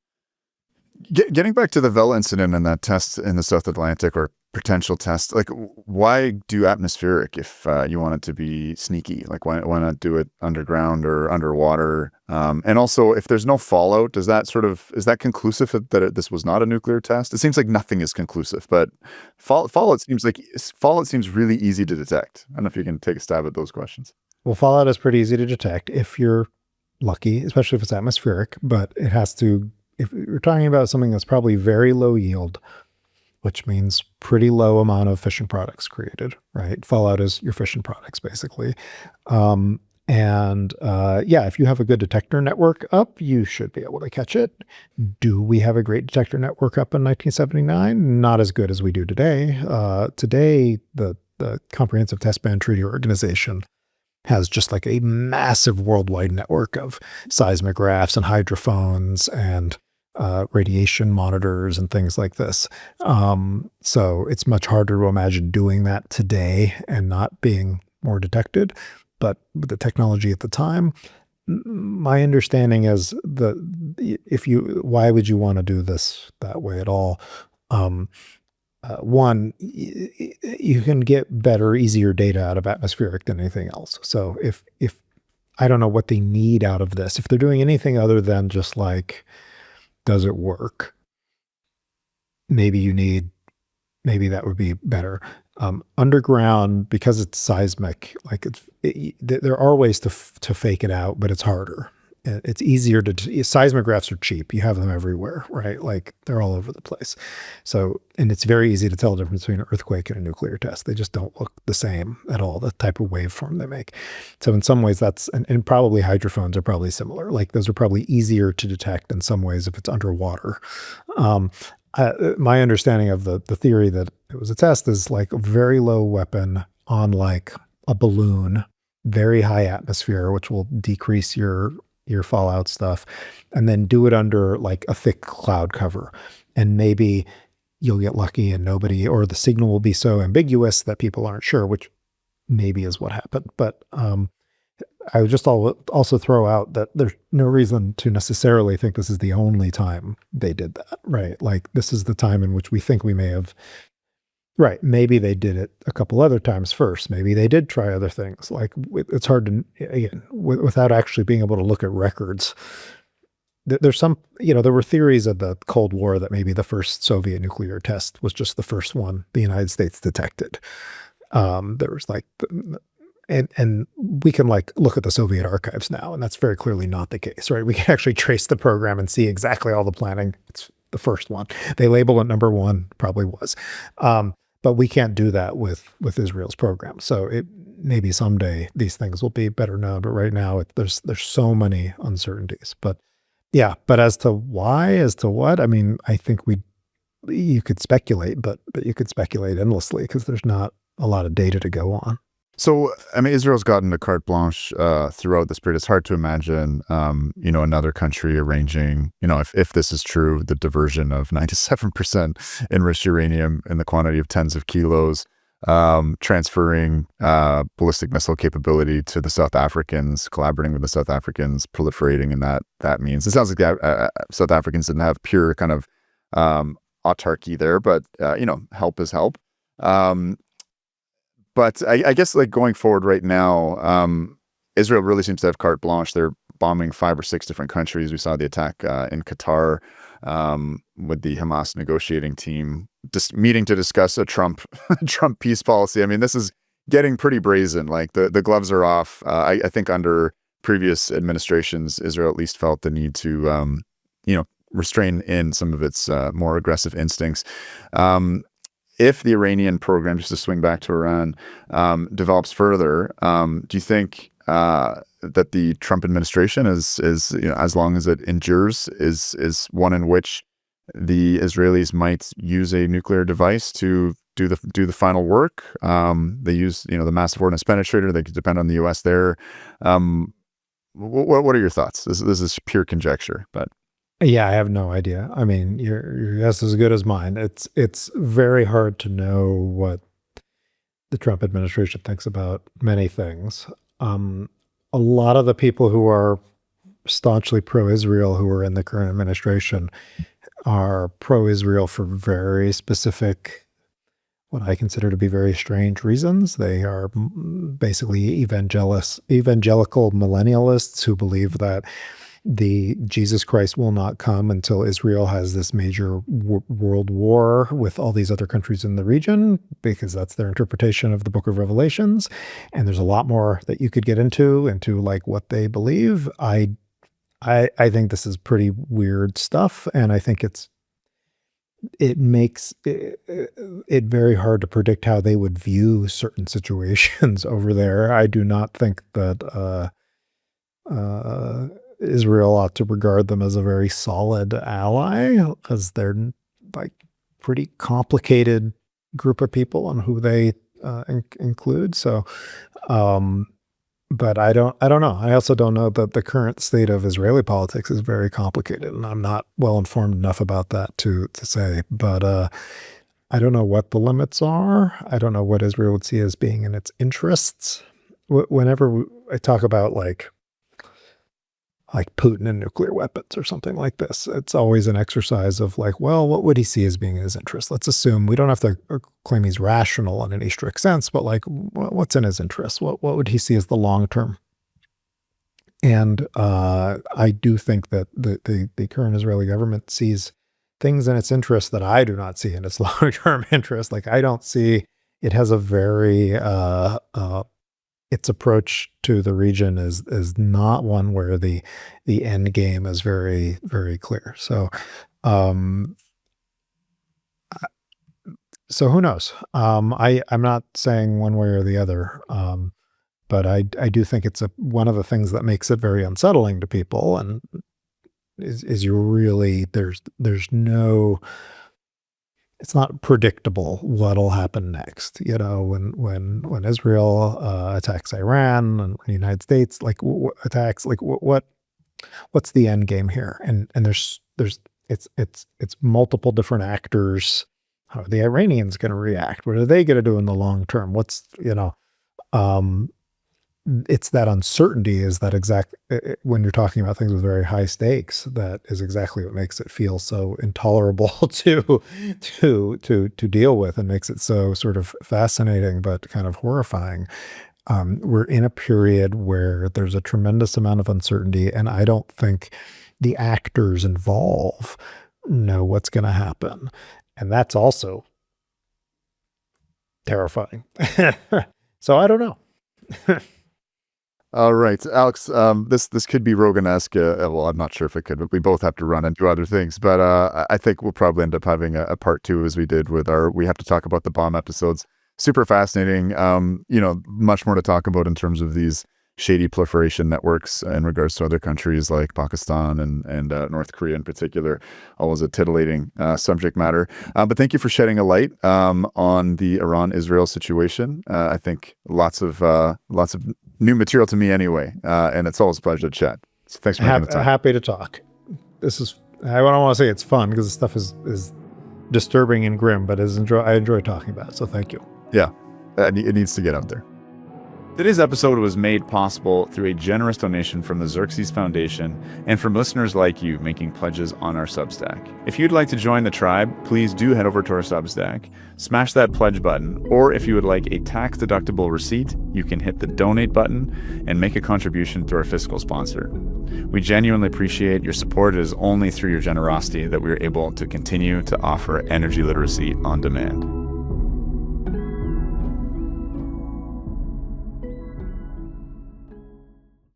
Getting back to the Vela incident and that test in the South Atlantic, or potential test, why do atmospheric if you want it to be sneaky? Why not do it underground or underwater? And also, if there's no fallout, is that conclusive that this was not a nuclear test? It seems like nothing is conclusive, but fallout seems really easy to detect. I don't know if you can take a stab at those questions. Well, fallout is pretty easy to detect if you're lucky, especially if it's atmospheric, but it has to, if you're talking about something that's probably very low yield, which means pretty low amount of fission products created, right? Fallout is your fission products, basically. If you have a good detector network up, you should be able to catch it. Do we have a great detector network up in 1979? Not as good as we do today. Today, the the Comprehensive Test Ban Treaty Organization has just like a massive worldwide network of seismographs and hydrophones and radiation monitors and things like this. So it's much harder to imagine doing that today and not being more detected. But with the technology at the time, my understanding is why would you want to do this that way at all? One, you can get better, easier data out of atmospheric than anything else. So if I don't know what they need out of this, if they're doing anything other than just like, does it work? Maybe that would be better. Underground, because it's seismic, like there are ways to fake it out, but it's harder. It's easier seismographs are cheap. You have them everywhere, right? Like they're all over the place. So, and it's very easy to tell the difference between an earthquake and a nuclear test. They just don't look the same at all, the type of waveform they make. So in some ways and probably hydrophones are probably similar. Like those are probably easier to detect in some ways if it's underwater. My understanding of the theory that it was a test is like a very low weapon on like a balloon, very high atmosphere, which will decrease your fallout stuff, and then do it under like a thick cloud cover. And maybe you'll get lucky and or the signal will be so ambiguous that people aren't sure, which maybe is what happened. But I would just also throw out that there's no reason to necessarily think this is the only time they did that, right? Like this is the time in which we think we may have, right? Maybe they did it a couple other times first. Maybe they did try other things. Like it's hard to, again, without actually being able to look at records. There's some, there were theories of the Cold War that maybe the first Soviet nuclear test was just the first one the United States detected. There was like, and we can like look at the Soviet archives now, and that's very clearly not the case, right? We can actually trace the program and see exactly all the planning. It's the first one. They label it number one, probably was. But we can't do that with Israel's program. So maybe someday these things will be better known. But right now, there's so many uncertainties. But yeah, but as to why, as to what, I mean, I think you could speculate, but you could speculate endlessly because there's not a lot of data to go on. So, I mean, Israel's gotten a carte blanche throughout this period. It's hard to imagine, another country arranging, if this is true, the diversion of 97% enriched uranium in the quantity of tens of kilos, transferring ballistic missile capability to the South Africans, collaborating with the South Africans, proliferating, and that means it sounds like South Africans didn't have pure kind of autarky there, but help is help. But I guess like going forward right now, Israel really seems to have carte blanche. They're bombing 5 or 6 different countries. We saw the attack in Qatar with the Hamas negotiating team just meeting to discuss a Trump peace policy. I mean, this is getting pretty brazen. Like the gloves are off. I think under previous administrations, Israel at least felt the need to restrain in some of its more aggressive instincts. If the Iranian program, just to swing back to Iran, develops further, do you think that the Trump administration is as long as it endures, is one in which the Israelis might use a nuclear device to do the final work? They use the massive ordnance penetrator. They could depend on the U.S. there. What are your thoughts? This is pure conjecture, but. Yeah, I have no idea. I mean, your guess is as good as mine. It's very hard to know what the Trump administration thinks about many things. A lot of the people who are staunchly pro-Israel who are in the current administration are pro-Israel for very specific, what I consider to be very strange reasons. They are basically evangelical millennialists who believe that the Jesus Christ will not come until Israel has this major world war with all these other countries in the region, because that's their interpretation of the book of Revelations. And there's a lot more that you could get into like what they believe. I think this is pretty weird stuff. And I think it makes it very hard to predict how they would view certain situations over there. I do not think that, Israel ought to regard them as a very solid ally, because they're like pretty complicated group of people on who they include. So, but I don't know. I also don't know that the current state of Israeli politics is very complicated, and I'm not well informed enough about that to say. But I don't know what the limits are. I don't know what Israel would see as being in its interests. Whenever I talk about like Putin and nuclear weapons or something like this, it's always an exercise of like, well, what would he see as being in his interest? Let's assume we don't have to claim he's rational in any strict sense, but like, what's in his interest? What would he see as the long term? And I do think that the current Israeli government sees things in its interest that I do not see in its long term interest. Like, I don't see it has a very its approach to the region is not one where the end game is very, very clear. So so who knows? I'm not saying one way or the other, but I do think it's one of the things that makes it very unsettling to people, and is you really there's no. It's not predictable what'll happen next. You know, when Israel attacks Iran and the United States attacks, what's the end game here? And there's it's multiple different actors. How are the Iranians going to react? What are they going to do in the long term? It's that uncertainty is that exact when you're talking about things with very high stakes, that is exactly what makes it feel so intolerable to deal with, and makes it so sort of fascinating but kind of horrifying. We're in a period where there's a tremendous amount of uncertainty, and I don't think the actors involved know what's going to happen, and that's also terrifying. So I don't know. All right, Alex, this could be Rogan-esque. Well, I'm not sure if it could, but we both have to run and do other things. But I think we'll probably end up having a part 2, as we did with We Have to Talk About the Bomb episodes. Super fascinating. Much more to talk about in terms of these shady proliferation networks in regards to other countries like Pakistan and North Korea in particular. Always a titillating subject matter. But thank you for shedding a light on the Iran-Israel situation. I think lots of new material to me anyway, and it's always a pleasure to chat. So thanks for having the time. Happy to talk. I don't want to say it's fun, because this stuff is disturbing and grim, but I enjoy talking about it. So thank you. Yeah, it needs to get out there. Today's episode was made possible through a generous donation from the Xerxes Foundation and from listeners like you making pledges on our Substack. If you'd like to join the tribe, please do head over to our Substack, smash that pledge button, or if you would like a tax-deductible receipt, you can hit the donate button and make a contribution to our fiscal sponsor. We genuinely appreciate your support. It is only through your generosity that we are able to continue to offer energy literacy on demand.